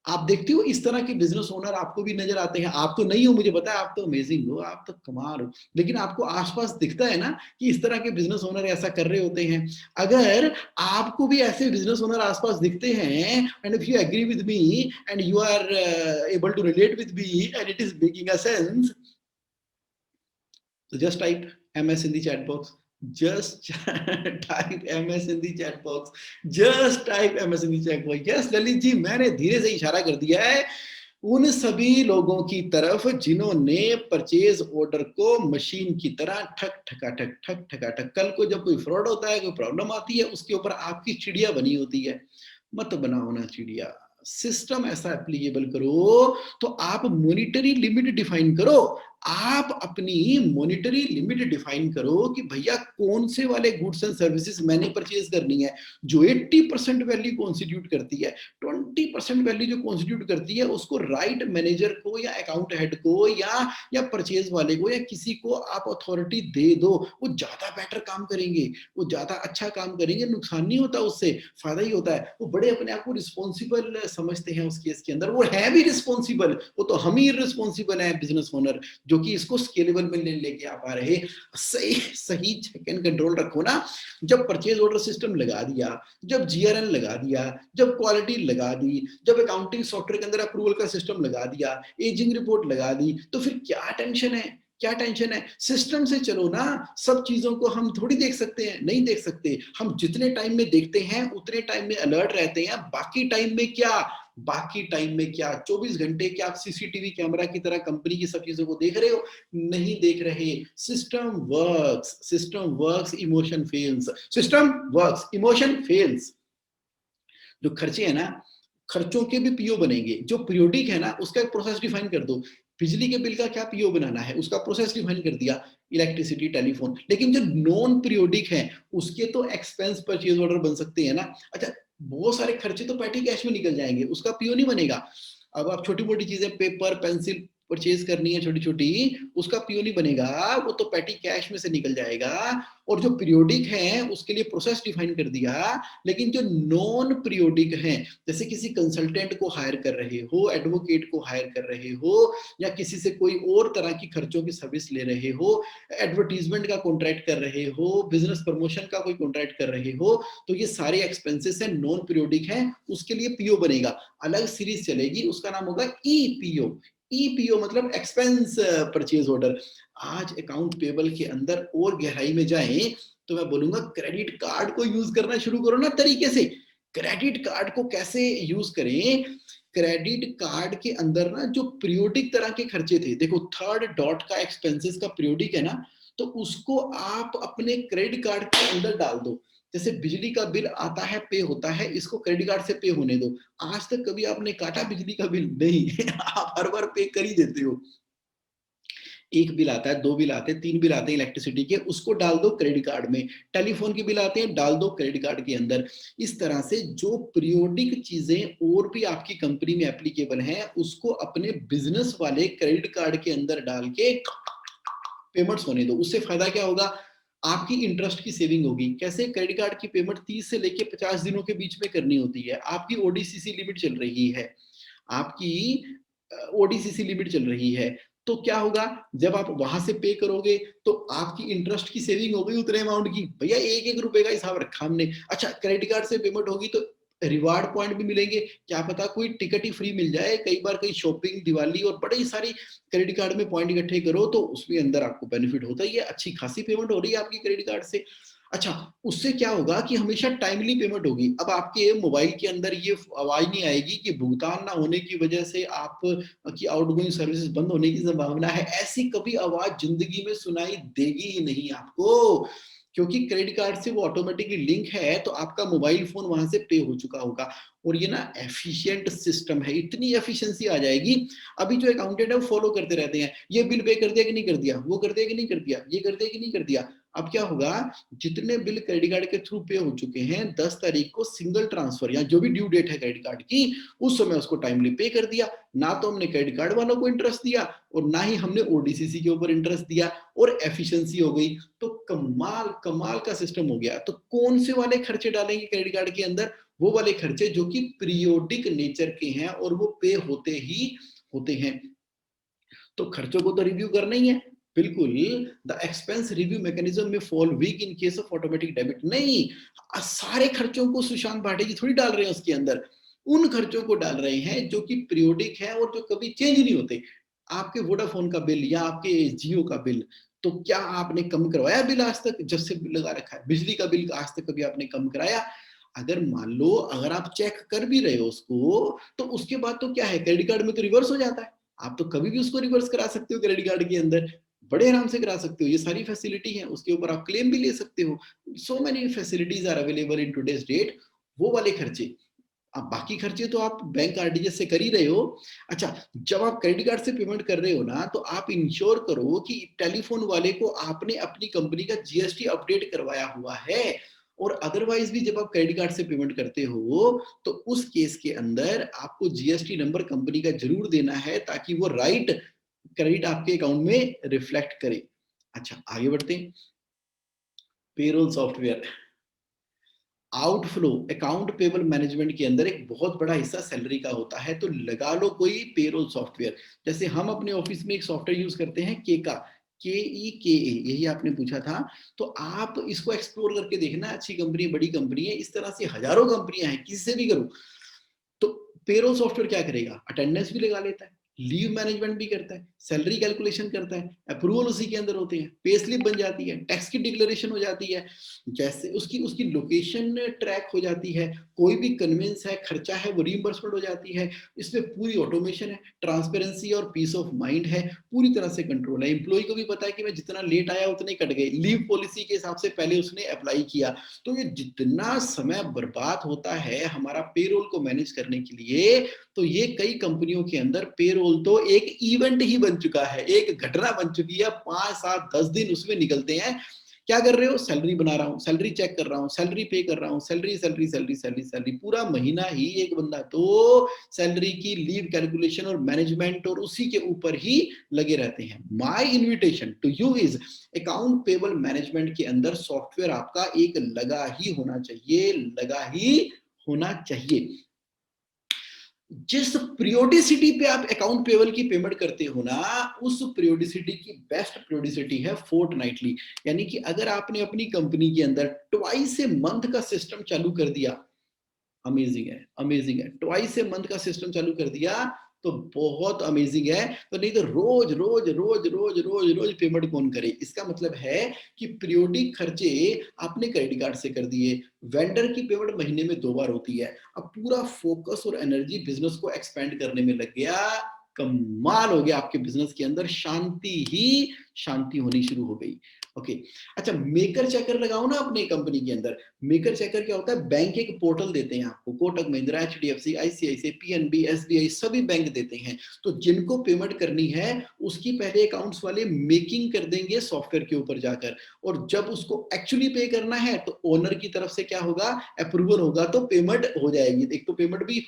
आप देखते हो इस तरह के बिजनेस ओनर आपको भी नजर आते हैं। आप तो नहीं हो, मुझे पता है, आप तो अमेजिंग हो, आप तो कमाल हो, लेकिन आपको आसपास दिखता है ना कि इस तरह के बिजनेस ओनर ऐसा कर रहे होते हैं। अगर आपको भी ऐसे बिजनेस ओनर आसपास दिखते हैं, and if you agree with me and you are able to relate with me and it is making a sense, तो just type MS in the chat box. Just type MS in the chat box. Just type MS in the chat box. Yes, Lalit ji, मैंने धीरे से इशारा कर दिया है उन सभी लोगों की तरफ जिन्होंने परचेज ऑर्डर को मशीन की तरह ठक ठकाठक ठक ठकाठक, कल को जब कोई फ्रॉड होता है, कोई प्रॉब्लम आती है, उसके ऊपर आपकी चिड़िया बनी होती है। मत बनाओ ना चिड़िया, सिस्टम ऐसा एप्लीकेबल करो। तो आप मॉनिटरी लिमिट डिफाइन करो, आप अपनी मॉनिटरी लिमिट डिफाइन करो कि भैया कौन से वाले गुड्स एंड सर्विसेज मैंने परचेज करनी है जो 80% वैल्यू कॉन्स्टिट्यूट करती है। 20% वैल्यू जो कॉन्स्टिट्यूट करती है उसको राइट मैनेजर को या अकाउंट हेड को या परचेज वाले को या किसी को आप अथॉरिटी दे दो, वो ज्यादा बेटर काम करेंगे, वो ज्यादा अच्छा काम करेंगे। नुकसान नहीं होता, उससे फायदा ही होता है। वो बड़े अपने आप को रिस्पॉन्सिबल समझते हैं उस केस के अंदर, वो है भी रिस्पॉन्सिबल, वो तो हम ही रिस्पॉन्सिबल है बिजनेस ओनर जो कि इसको स्केलेबल में लेके आ पा रहे। सही सही चेक एंड कंट्रोल रखो ना। जब परचेज ऑर्डर सिस्टम लगा दिया, जब जीआरएन लगा दिया, जब क्वालिटी लगा दी, जब अकाउंटिंग सॉफ्टवेयर के अंदर अप्रूवल का सिस्टम लगा दिया, एजिंग रिपोर्ट लगा दी, तो फिर क्या टेंशन है? क्या टेंशन है? सिस्टम से चलो ना। सब चीजों को हम थोड़ी देख सकते हैं, नहीं देख सकते। हम जितने टाइम में देखते हैं उतने टाइम में अलर्ट रहते हैं। बाकी टाइम में क्या? बाकी टाइम में क्या? 24 घंटे क्या आप सीसीटीवी कैमरा की तरह कंपनी की सब चीजों को देख रहे हो? नहीं देख रहे। System works, system works, emotion fails. System works, emotion fails. जो खर्चे हैं ना, खर्चों के भी पीओ बनेंगे। जो पीरियोडिक है ना, उसका एक प्रोसेस डिफाइन कर दो। बिजली के बिल का क्या पीओ बनाना है, उसका प्रोसेस डिफाइन कर दिया, इलेक्ट्रिसिटी, टेलीफोन। लेकिन जो नॉन पीरियोडिक है उसके तो एक्सपेंस परचेज ऑर्डर बन सकते हैं ना। अच्छा, बहुत सारे खर्चे तो पैटी कैश में निकल जाएंगे, उसका पीओ नहीं बनेगा। अब आप छोटी मोटी चीजें, पेपर, पेंसिल, परचेज करनी है छोटी छोटी, उसका पीओ नहीं बनेगा, वो तो पैटी कैश में से निकल जाएगा। और जो पीरियोडिक है उसके लिए प्रोसेस डिफाइन कर दिया, लेकिन जो नॉन पीरियोडिक है, जैसे किसी कंसल्टेंट को हायर कर रहे हो, एडवोकेट को हायर कर रहे हो, या किसी से कोई और तरह की खर्चों की सर्विस ले रहे हो, एडवर्टीजमेंट का कॉन्ट्रैक्ट कर रहे हो, बिजनेस प्रमोशन का कोई कॉन्ट्रैक्ट कर रहे हो, तो ये सारे एक्सपेंसेस है, नॉन पीरियोडिक है, उसके लिए पीओ बनेगा, अलग सीरीज चलेगी, उसका नाम होगा ईपीओ। ईपीओ मतलब एक्सपेंस परचेज ऑर्डर। आज अकाउंट पेबल के अंदर और गहराई में जाएं तो मैं बोलूंगा क्रेडिट कार्ड को यूज करना शुरू करो ना तरीके से। क्रेडिट कार्ड को कैसे यूज करें? क्रेडिट कार्ड के अंदर ना जो पीरियोडिक तरह के खर्चे थे, देखो थर्ड डॉट का एक्सपेंसेस का पीरियोडिक है ना, तो उसको आप अपने क्रेडिट कार्ड के अंदर डाल दो। जैसे बिजली का बिल आता है, पे होता है, इसको क्रेडिट कार्ड से पे होने दो। आज तक कभी आपने काटा बिजली का बिल? नहीं आप हर बार पे कर ही देते हो। एक बिल आता है, दो बिल आते हैं, तीन बिल आते हैं इलेक्ट्रिसिटी के, उसको डाल दो क्रेडिट कार्ड में। टेलीफोन के बिल आते हैं, डाल दो क्रेडिट कार्ड के अंदर। इस तरह से जो पीरियोडिक चीजें और भी आपकी कंपनी में एप्लीकेबल हैं, उसको अपने बिजनेस वाले क्रेडिट कार्ड के अंदर डाल के पेमेंट्स होने दो। उससे फायदा क्या होगा? आपकी इंटरेस्ट की सेविंग होगी। कैसे? क्रेडिट कार्ड की पेमेंट 30 से लेके 50 दिनों के बीच में करनी होती है। आपकी ओडीसीसी लिमिट चल रही है, आपकी ओडीसीसी लिमिट चल रही है, तो क्या होगा? जब आप वहां से पे करोगे तो आपकी इंटरेस्ट की सेविंग हो गई उतने अमाउंट की। भैया एक एक रुपए का हिसाब रखा हमने। अच्छा, क्रेडिट कार्ड से पेमेंट होगी तो रिवार्ड पॉइंट भी मिलेंगे, क्या पता कोई टिकट ही फ्री मिल जाए। कई बार कई शॉपिंग, दिवाली और बड़ी सारी क्रेडिट कार्ड में पॉइंट इकट्ठे करो तो उसमें अंदर आपको बेनिफिट होता ही है। अच्छी खासी पेमेंट हो रही है आपकी क्रेडिट कार्ड से। अच्छा, उससे क्या होगा कि हमेशा टाइमली पेमेंट होगी। अब आपके मोबाइल के अंदर ये आवाज नहीं आएगी कि भुगतान ना होने की वजह से आप की आउटगोइंग सर्विसेज बंद होने की संभावना है। ऐसी कभी आवाज जिंदगी में सुनाई देगी ही नहीं आपको, क्योंकि क्रेडिट कार्ड से वो ऑटोमेटिकली लिंक है, तो आपका मोबाइल फोन वहां से पे हो चुका होगा। और ये ना एफिशिएंट सिस्टम है, इतनी एफिशिएंसी आ जाएगी। अभी जो अकाउंटेंट है वो फॉलो करते रहते हैं, ये बिल पे कर दिया कि नहीं कर दिया, वो कर दिया कि नहीं कर दिया, ये कर दिया कि नहीं कर दिया। अब क्या होगा? जितने बिल क्रेडिट कार्ड के थ्रू पे हो चुके हैं, 10 तारीख को सिंगल ट्रांसफर या जो भी ड्यू डेट है क्रेडिट कार्ड की, उस समय उसको टाइमली पे कर दिया। ना तो हमने क्रेडिट कार्ड वालों को इंटरेस्ट दिया और ना ही हमने ओडीसीसी के ऊपर इंटरेस्ट दिया, और एफिशिएंसी हो गई। तो कमाल कमाल का सिस्टम हो गया। तो कौन से वाले खर्चे डालेंगे क्रेडिट कार्ड के अंदर? वो वाले खर्चे जो कि पीरियोडिक नेचर के हैं और वो पे होते ही होते हैं। तो खर्चों को तो रिव्यू करना ही है, बिल्कुल। द एक्सपेंस रिव्यू मैकेनिज्म में fall weak in case of automatic debit. नहीं, सारे खर्चों को सुशांत भाटे जी थोड़ी डाल रहे हैं उसके अंदर। उन खर्चों को डाल रहे हैं जो कि पीरियोडिक है और जो कभी चेंज नहीं होते। आपके वोडाफोन का बिल या आपके जियो का बिल, तो क्या आपने कम करवाया बिल आज तक? जब से बिल लगा रखा है, बिजली का बिल आज तक कभी आपने कम कराया? अगर मान लो अगर आप चेक कर भी रहे हो उसको, तो उसके बाद तो क्या है, क्रेडिट कार्ड में तो रिवर्स हो जाता है। आप तो कभी भी उसको रिवर्स करा सकते हो क्रेडिट कार्ड के अंदर, बड़े आराम से करा सकते हो। ये सारी फैसिलिटी है, उसके ऊपर आप क्लेम भी ले सकते हो। So many facilities are available in today's date. वो वाले खर्चे, अब बाकी खर्चे तो आप बैंक आरटीजीएस से कर ही रहे हो। अच्छा, जब आप क्रेडिट कार्ड से पेमेंट कर रहे हो ना, तो आप इंश्योर करो कि टेलीफोन वाले को आपने अपनी कंपनी का जीएसटी अपडेट करवाया हुआ है। और अदरवाइज भी जब आप क्रेडिट कार्ड से पेमेंट करते हो तो उस केस के अंदर आपको जीएसटी नंबर कंपनी का जरूर देना है, ताकि वो राइट क्रेडिट आपके अकाउंट में रिफ्लेक्ट करे। अच्छा, आगे बढ़ते हैं। Payroll software outflow account payable management के अंदर एक बहुत बड़ा हिस्सा सैलरी का होता है। तो लगा लो कोई पेरोल सॉफ्टवेयर, जैसे हम अपने ऑफिस में एक सॉफ्टवेयर यूज करते हैं केका, KEKA, यही आपने पूछा था। तो आप इसको एक्सप्लोर करके देखना, अच्छी कंपनी, बड़ी कंपनी है। इस तरह से हजारों कंपनियां हैं, किसी से भी करो। तो पेरोल सॉफ्टवेयर क्या करेगा? अटेंडेंस भी लगा लेता है, लीव मैनेजमेंट भी करता है, सैलरी कैलकुलेशन करता है, अप्रूवल उसी के अंदर होते हैं, पे स्लिप बन जाती है, टैक्स की डिक्लेरेशन हो जाती है, जैसे उसकी उसकी लोकेशन ट्रैक हो जाती है, कोई भी कन्वेंस है, खर्चा है, वो रीइंबर्समेंट हो जाती है। इसमें पूरी ऑटोमेशन है, ट्रांसपेरेंसी और पीस ऑफ माइंड है, पूरी तरह से कंट्रोल है। एम्प्लॉय को भी पता है कि मैं जितना लेट आया उतने कट गए, लीव पॉलिसी के हिसाब से पहले उसने अप्लाई किया। तो ये जितना समय बर्बाद होता है हमारा पेरोल को मैनेज करने के लिए, तो ये कई कंपनियों के अंदर पेरोल तो एक इवेंट ही बन चुका है, एक घटना बन चुकी है। 5 7 10 दिन उसमें निकलते हैं। क्या कर रहे हो? सैलरी बना रहा हूँ, सैलरी चेक कर रहा हूँ, सैलरी पे कर रहा हूँ, salary salary salary salary salary, पूरा महीना ही एक बंदा तो सैलरी की लीव कैलकुलेशन और मैनेजमेंट और उसी के ऊपर ही लगे रहते हैं। My invitation to you is account payable management के अंदर सॉफ्टवेयर आपका एक लगा ही होना चाहिए, लगा ही होना चाहिए। जिस पीरियोडिसिटी पे आप अकाउंट पेबल की पेमेंट करते हो ना, उस पीरियोडिसिटी की बेस्ट पीरियोडिसिटी है फोर्टनाइटली। यानी कि अगर आपने अपनी कंपनी के अंदर ट्वाइस ए मंथ का सिस्टम चालू कर दिया, अमेजिंग है, अमेजिंग है। ट्वाइस ए मंथ का सिस्टम चालू कर दिया तो बहुत अमेजिंग है। तो नहीं तो रोज रोज रोज रोज रोज रोज पेमेंट कौन करे? इसका मतलब है कि पीरियोडिक खर्चे आपने क्रेडिट कार्ड से कर दिए, वेंडर की पेमेंट महीने में 2 बार होती है, अब पूरा फोकस और एनर्जी बिजनेस को एक्सपेंड करने में लग गया। कमाल हो गया, आपके बिजनेस के अंदर शांति ही शांति होनी शुरू हो गई। ओके, अच्छा मेकर चेकर लगाओ ना अपने कंपनी के अंदर। मेकर चेकर क्या होता है? बैंक एक पोर्टल देते हैं आपको, Kotak Mahindra, HDFC, ICICI, PNB, SBI सभी बैंक देते हैं। तो जिनको पेमेंट करनी है उसकी पहले अकाउंट्स वाले मेकिंग कर देंगे सॉफ्टवेयर के ऊपर जाकर, और जब उसको एक्चुअली पे करना है तो ओनर की तरफ से क्या होगा? अप्रूवल होगा तो पेमेंट हो जाएगी। एक तो पेमेंट भी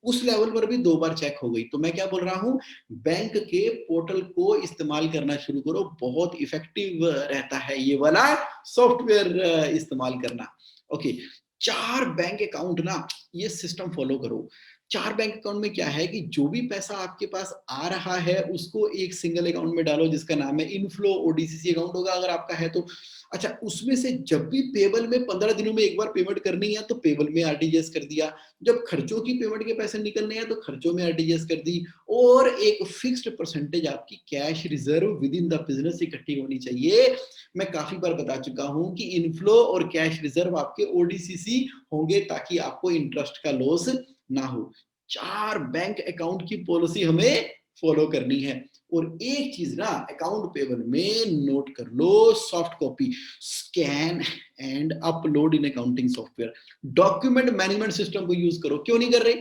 उस लेवल पर भी 2 बार चेक हो गई। तो मैं क्या बोल रहा हूं, बैंक के पोर्टल को इस्तेमाल करना शुरू करो, बहुत इफेक्टिव रहता है ये वाला सॉफ्टवेयर इस्तेमाल करना। ओके, 4 बैंक अकाउंट ना, ये सिस्टम फॉलो करो। 4 बैंक अकाउंट में क्या है कि जो भी पैसा आपके पास आ रहा है उसको एक सिंगल अकाउंट में डालो जिसका नाम है इनफ्लो ओडीसीसी अकाउंट होगा अगर आपका है तो। अच्छा, उसमें से जब भी पेबल में 15 दिनों में एक बार पेमेंट करनी है तो पेबल में आरटीजीएस कर दिया, जब खर्चों की पेमेंट के पैसे निकलने हैं तो खर्चों में आरटीजीएस कर दी, और एक फिक्स्ड परसेंटेज आपकी cash reserve with in the business इकट्ठी होनी चाहिए। मैं काफी बार बता चुका हूं कि इनफ्लो और कैश रिजर्व आपके ओडीसीसी होंगे ताकि आपको इंटरेस्ट का लॉस ना हो। 4 बैंक अकाउंट की पॉलिसी हमें फॉलो करनी है। और एक चीज ना अकाउंट पेबल में नोट कर लो, soft copy scan and upload in accounting software. Document management system को यूज करो। क्यों नहीं कर रहे?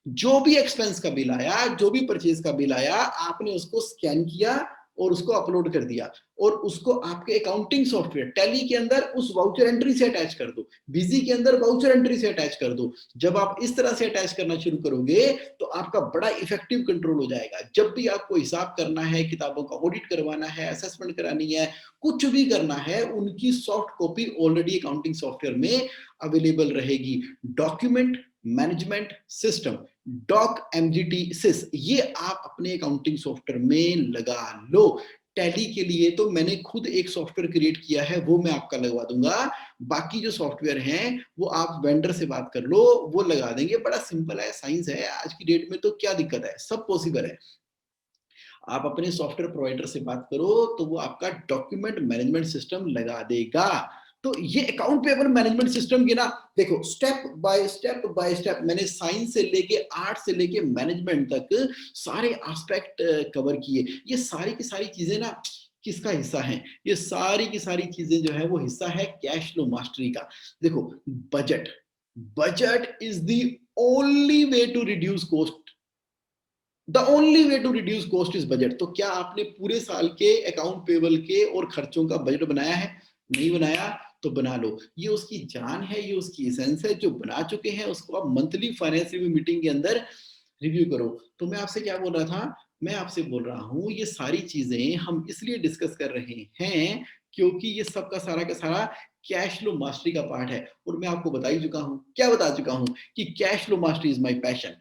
जो भी एक्सपेंस का बिल आया, जो भी परचेज का बिल आया, आपने उसको स्कैन किया और उसको अपलोड कर दिया, और उसको आपके अकाउंटिंग सॉफ्टवेयर टैली के अंदर उस वाउचर एंट्री से अटैच कर दो, बिजी के अंदर वाउचर एंट्री से अटैच कर दो। जब आप इस तरह से अटैच करना शुरू करोगे तो आपका बड़ा इफेक्टिव कंट्रोल हो जाएगा। जब भी आपको हिसाब करना है, किताबों का ऑडिट करवाना है, असेसमेंट करानी है, कुछ भी करना है, उनकी soft copy already accounting software में अवेलेबल रहेगी। Document management system, doc MGT sys, ये आप अपने अकाउंटिंग सॉफ्टवेयर में लगा लो। टैली के लिए तो मैंने खुद एक सॉफ्टवेयर क्रिएट किया है, वो मैं आपका लगवा दूंगा। बाकी जो सॉफ्टवेयर हैं वो आप वेंडर से बात कर लो, वो लगा देंगे। बड़ा सिंपल है, साइंस है आज की डेट में, तो क्या दिक्कत है? सब पॉसिबल है। आप अपने सॉफ्टवेयर प्रोवाइडर से बात करो तो वो आपका डॉक्यूमेंट मैनेजमेंट सिस्टम लगा देगा। तो ये अकाउंट पेबल मैनेजमेंट सिस्टम की ना, देखो स्टेप बाय स्टेप मैंने साइंस से लेके आर्ट से लेके मैनेजमेंट तक सारे एस्पेक्ट कवर किए। ये सारी की सारी चीजें ना किसका हिस्सा है? ये सारी की सारी चीजें जो है वो हिस्सा है कैश फ्लो मास्टरी का। देखो, budget, budget is the only way to reduce cost. The only way to reduce cost is budget. तो क्या आपने पूरे साल के अकाउंट पेबल के और खर्चों का बजट बनाया है? नहीं बनाया तो बना लो। ये उसकी जान है, ये उसकी एसेंस है। जो बना चुके हैं उसको आप मंथली फाइनेंस रिव्यू मीटिंग के अंदर रिव्यू करो। तो मैं आपसे क्या बोल रहा था? मैं आपसे बोल रहा हूं ये सारी चीजें हम इसलिए डिस्कस कर रहे हैं क्योंकि ये सब का सारा कैश फ्लो मास्टरी का पार्ट है। और मैं आपको बता ही चुका हूं, क्या बता चुका हूं, कि cash flow mastery is my passion.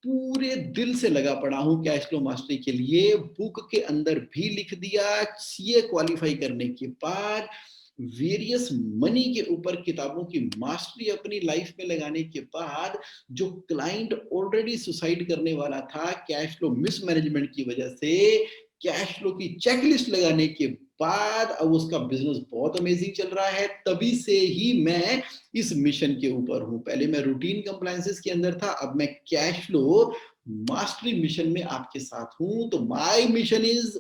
पूरे दिल से लगा पड़ा हूं कैश फ्लो मास्टरी के लिए। बुक के अंदर भी लिख दिया। सीए क्वालिफाई करने के बाद वेरियस मनी के ऊपर किताबों की मास्टरी अपनी लाइफ में लगाने के बाद जो क्लाइंट ऑलरेडी सुसाइड करने वाला था कैश फ्लो मिसमैनेजमेंट की वजह से, कैश फ्लो की चेकलिस्ट लगाने के बाद अब उसका बिजनेस बहुत अमेजिंग चल रहा है। तभी से ही मैं इस मिशन के ऊपर हूं। पहले मैं रूटीन कंप्लायंसेस के अंदर था, अब मैं कैश फ्लो मास्टरी मिशन में आपके साथ हूं। तो my mission is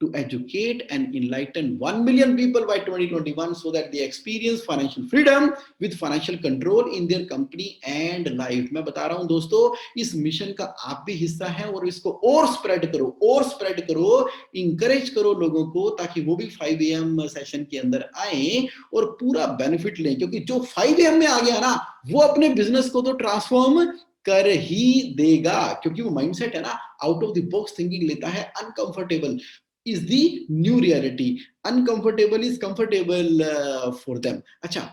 to educate and enlighten 1 million people by 2021 so that they experience financial freedom with financial control in their company and life. मैं बता रहा हूं दोस्तों, इस मिशन का आप भी हिस्सा है और इसको और स्प्रेड करो, इंकरेज करो लोगों को, ताकि वो भी 5 AM सेशन के अंदर आए और पूरा बेनिफिट लें, क्योंकि जो 5 AM में आ गया ना, वो अपने बिजनेस को तो ट्रांसफॉर्म कर ही देगा, क्योंकि वो माइंडसेट है ना, out of the box thinking लेता है। Uncomfortable is the new reality, uncomfortable is comfortable for them. अच्छा,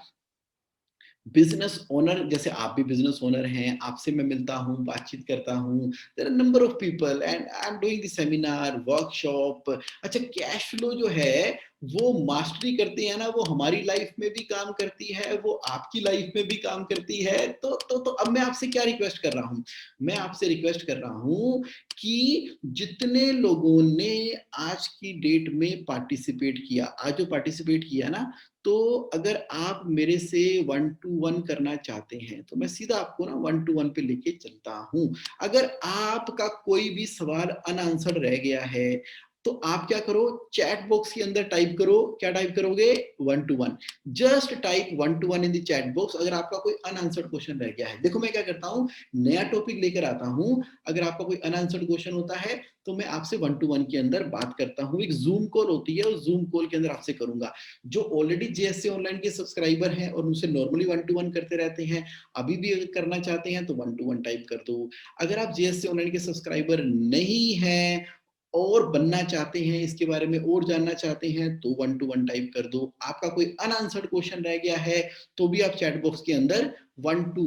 बिजनेस ओनर, जैसे आप भी बिजनेस ओनर हैं, आपसे मैं मिलता हूं, बातचीत करता हूं, there are number of people and I am doing the seminar, workshop. अच्छा, कैश फ्लो जो है वो मास्टरी करते हैं ना, वो हमारी लाइफ में भी काम करती है, वो आपकी लाइफ में भी काम करती है। तो अब मैं आपसे क्या रिक्वेस्ट कर रहा हूं, मैं आपसे रिक्वेस्ट कर रहा हूं कि जितने लोगों ने आज की डेट में पार्टिसिपेट किया, आज जो पार्टिसिपेट किया ना, तो अगर आप मेरे से 1 to 1 करना चाहते हैं तो मैं सीधा आपको ना 1 to 1 पे लेके चलता हूं। अगर आपका कोई भी सवाल अनआंसर्ड रह गया है तो आप क्या करो, चैट बॉक्स के अंदर टाइप करो। क्या टाइप करोगे? 1 to 1। Just type 1 to 1 in the chat box अगर आपका कोई अनआंसर्ड क्वेश्चन रह गया है। देखो मैं क्या करता हूं, नया टॉपिक लेकर आता हूं। अगर आपका कोई अनआंसर्ड क्वेश्चन होता है तो मैं आपसे 1 to 1 के अंदर बात करता हूं। एक जूम कॉल होती है, उस जूम कॉल के अंदर आपसे करूंगा। जो ऑलरेडी जेएससी ऑनलाइन के सब्सक्राइबर हैं और उनसे नॉर्मली 1 to 1 करते रहते हैं, अभी भी अगर करना चाहते हैं तो 1 to 1 टाइप कर दो। अगर आप जेएससी ऑनलाइन के सब्सक्राइबर नहीं हैं और बनना चाहते हैं, इसके बारे में और जानना चाहते हैं, तो 1 to 1 टाइप कर दो। आपका कोई अनआंसर्ड क्वेश्चन रह गया है तो भी आप चैट बॉक्स के अंदर 1 to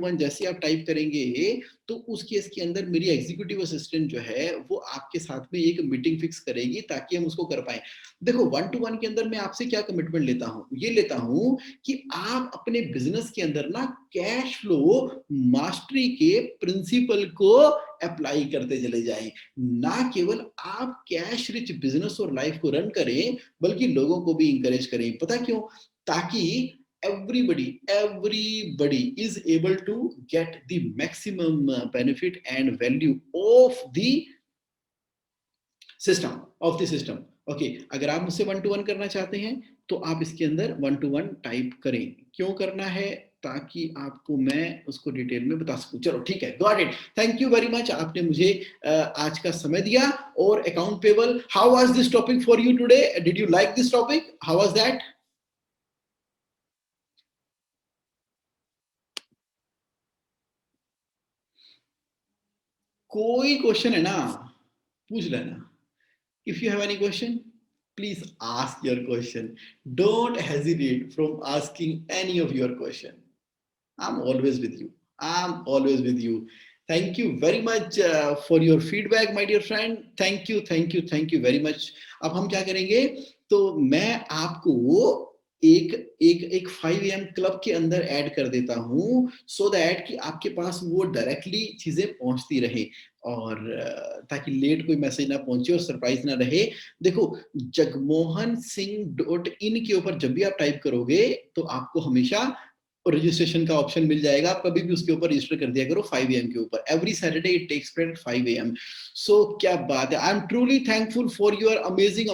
1 जैसे आप टाइप करेंगे तो उस केस के अंदर मेरी एग्जीक्यूटिव असिस्टेंट जो है वो आपके साथ में एक मीटिंग फिक्स करेगी ताकि हम उसको कर पाए। देखो 1 to 1 के अंदर मैं आपसे क्या कमिटमेंट लेता हूं, ये लेता हूं कि आप अपने बिजनेस के अंदर ना कैश फ्लो मास्टरी के प्रिंसिपल को अप्लाई करते चले जाएं। ना केवल आप कैश रिच बिजनेस और लाइफ को रन करें बल्कि लोगों को भी इंकरेज करें। पता क्यों? ताकि everybody is able to get the maximum benefit and value of the system। Okay, अगर आप मुझसे 1 to 1 करना चाहते हैं तो आप इसके अंदर 1 to 1 टाइप करें। क्यों करना है? ताकि आपको मैं उसको डिटेल में बता सकूं। चलो ठीक है, got it. Thank you very much, आपने मुझे आज का समय दिया। और account payable, how was this topic for you today? Did you like this topic? How was that? कोई क्वेश्चन है ना, पूछ लेना। If you have any question, please ask your question. Don't hesitate from asking any of your question. I'm always with you. I'm always with you. Thank you very much for your feedback, my dear friend. Thank you very much. अब हम क्या करेंगे? तो मैं आपको एक एक एक 5 AM क्लब के अंदर ऐड कर देता हूं सो दैट कि आपके पास वो डायरेक्टली चीजें पहुंचती रहे और ताकि लेट कोई मैसेज ना पहुंचे और सरप्राइज ना रहे। देखो, jagmohanSingh.in के ऊपर जब भी आप टाइप करोगे तो आपको हमेशा रजिस्ट्रेशन का ऑप्शन मिल जाएगा। आप कभी भी उसके ऊपर रजिस्टर कर दिया करो 5 AM के ऊपर। Every Saturday it takes place 5 AM। So क्या बात है। I am truly thankful for your amazing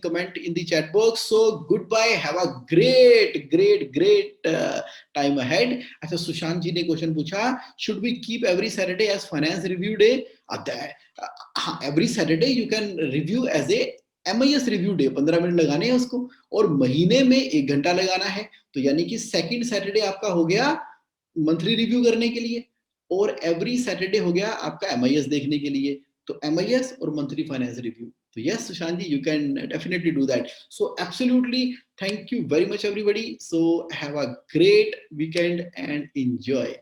comment in the chat box. So goodbye, have a great time ahead. अच्छा, सुशांत जी ने क्वेश्चन पूछा, should we keep every Saturday as finance review day? Every Saturday you can review as a MIS review day. 15 minute लगाने हैं उसको और महीने में 1 घंटा लगाना है। तो यानी कि सेकंड सैटरडे आपका हो गया मंथली रिव्यू करने के लिए और एवरी सैटरडे हो गया आपका MIS देखने के लिए। तो MIS और मंथली फाइनेंस रिव्यू। तो yes Sushant ji, you can definitely do that. So absolutely thank you very much everybody. So have a great weekend and enjoy.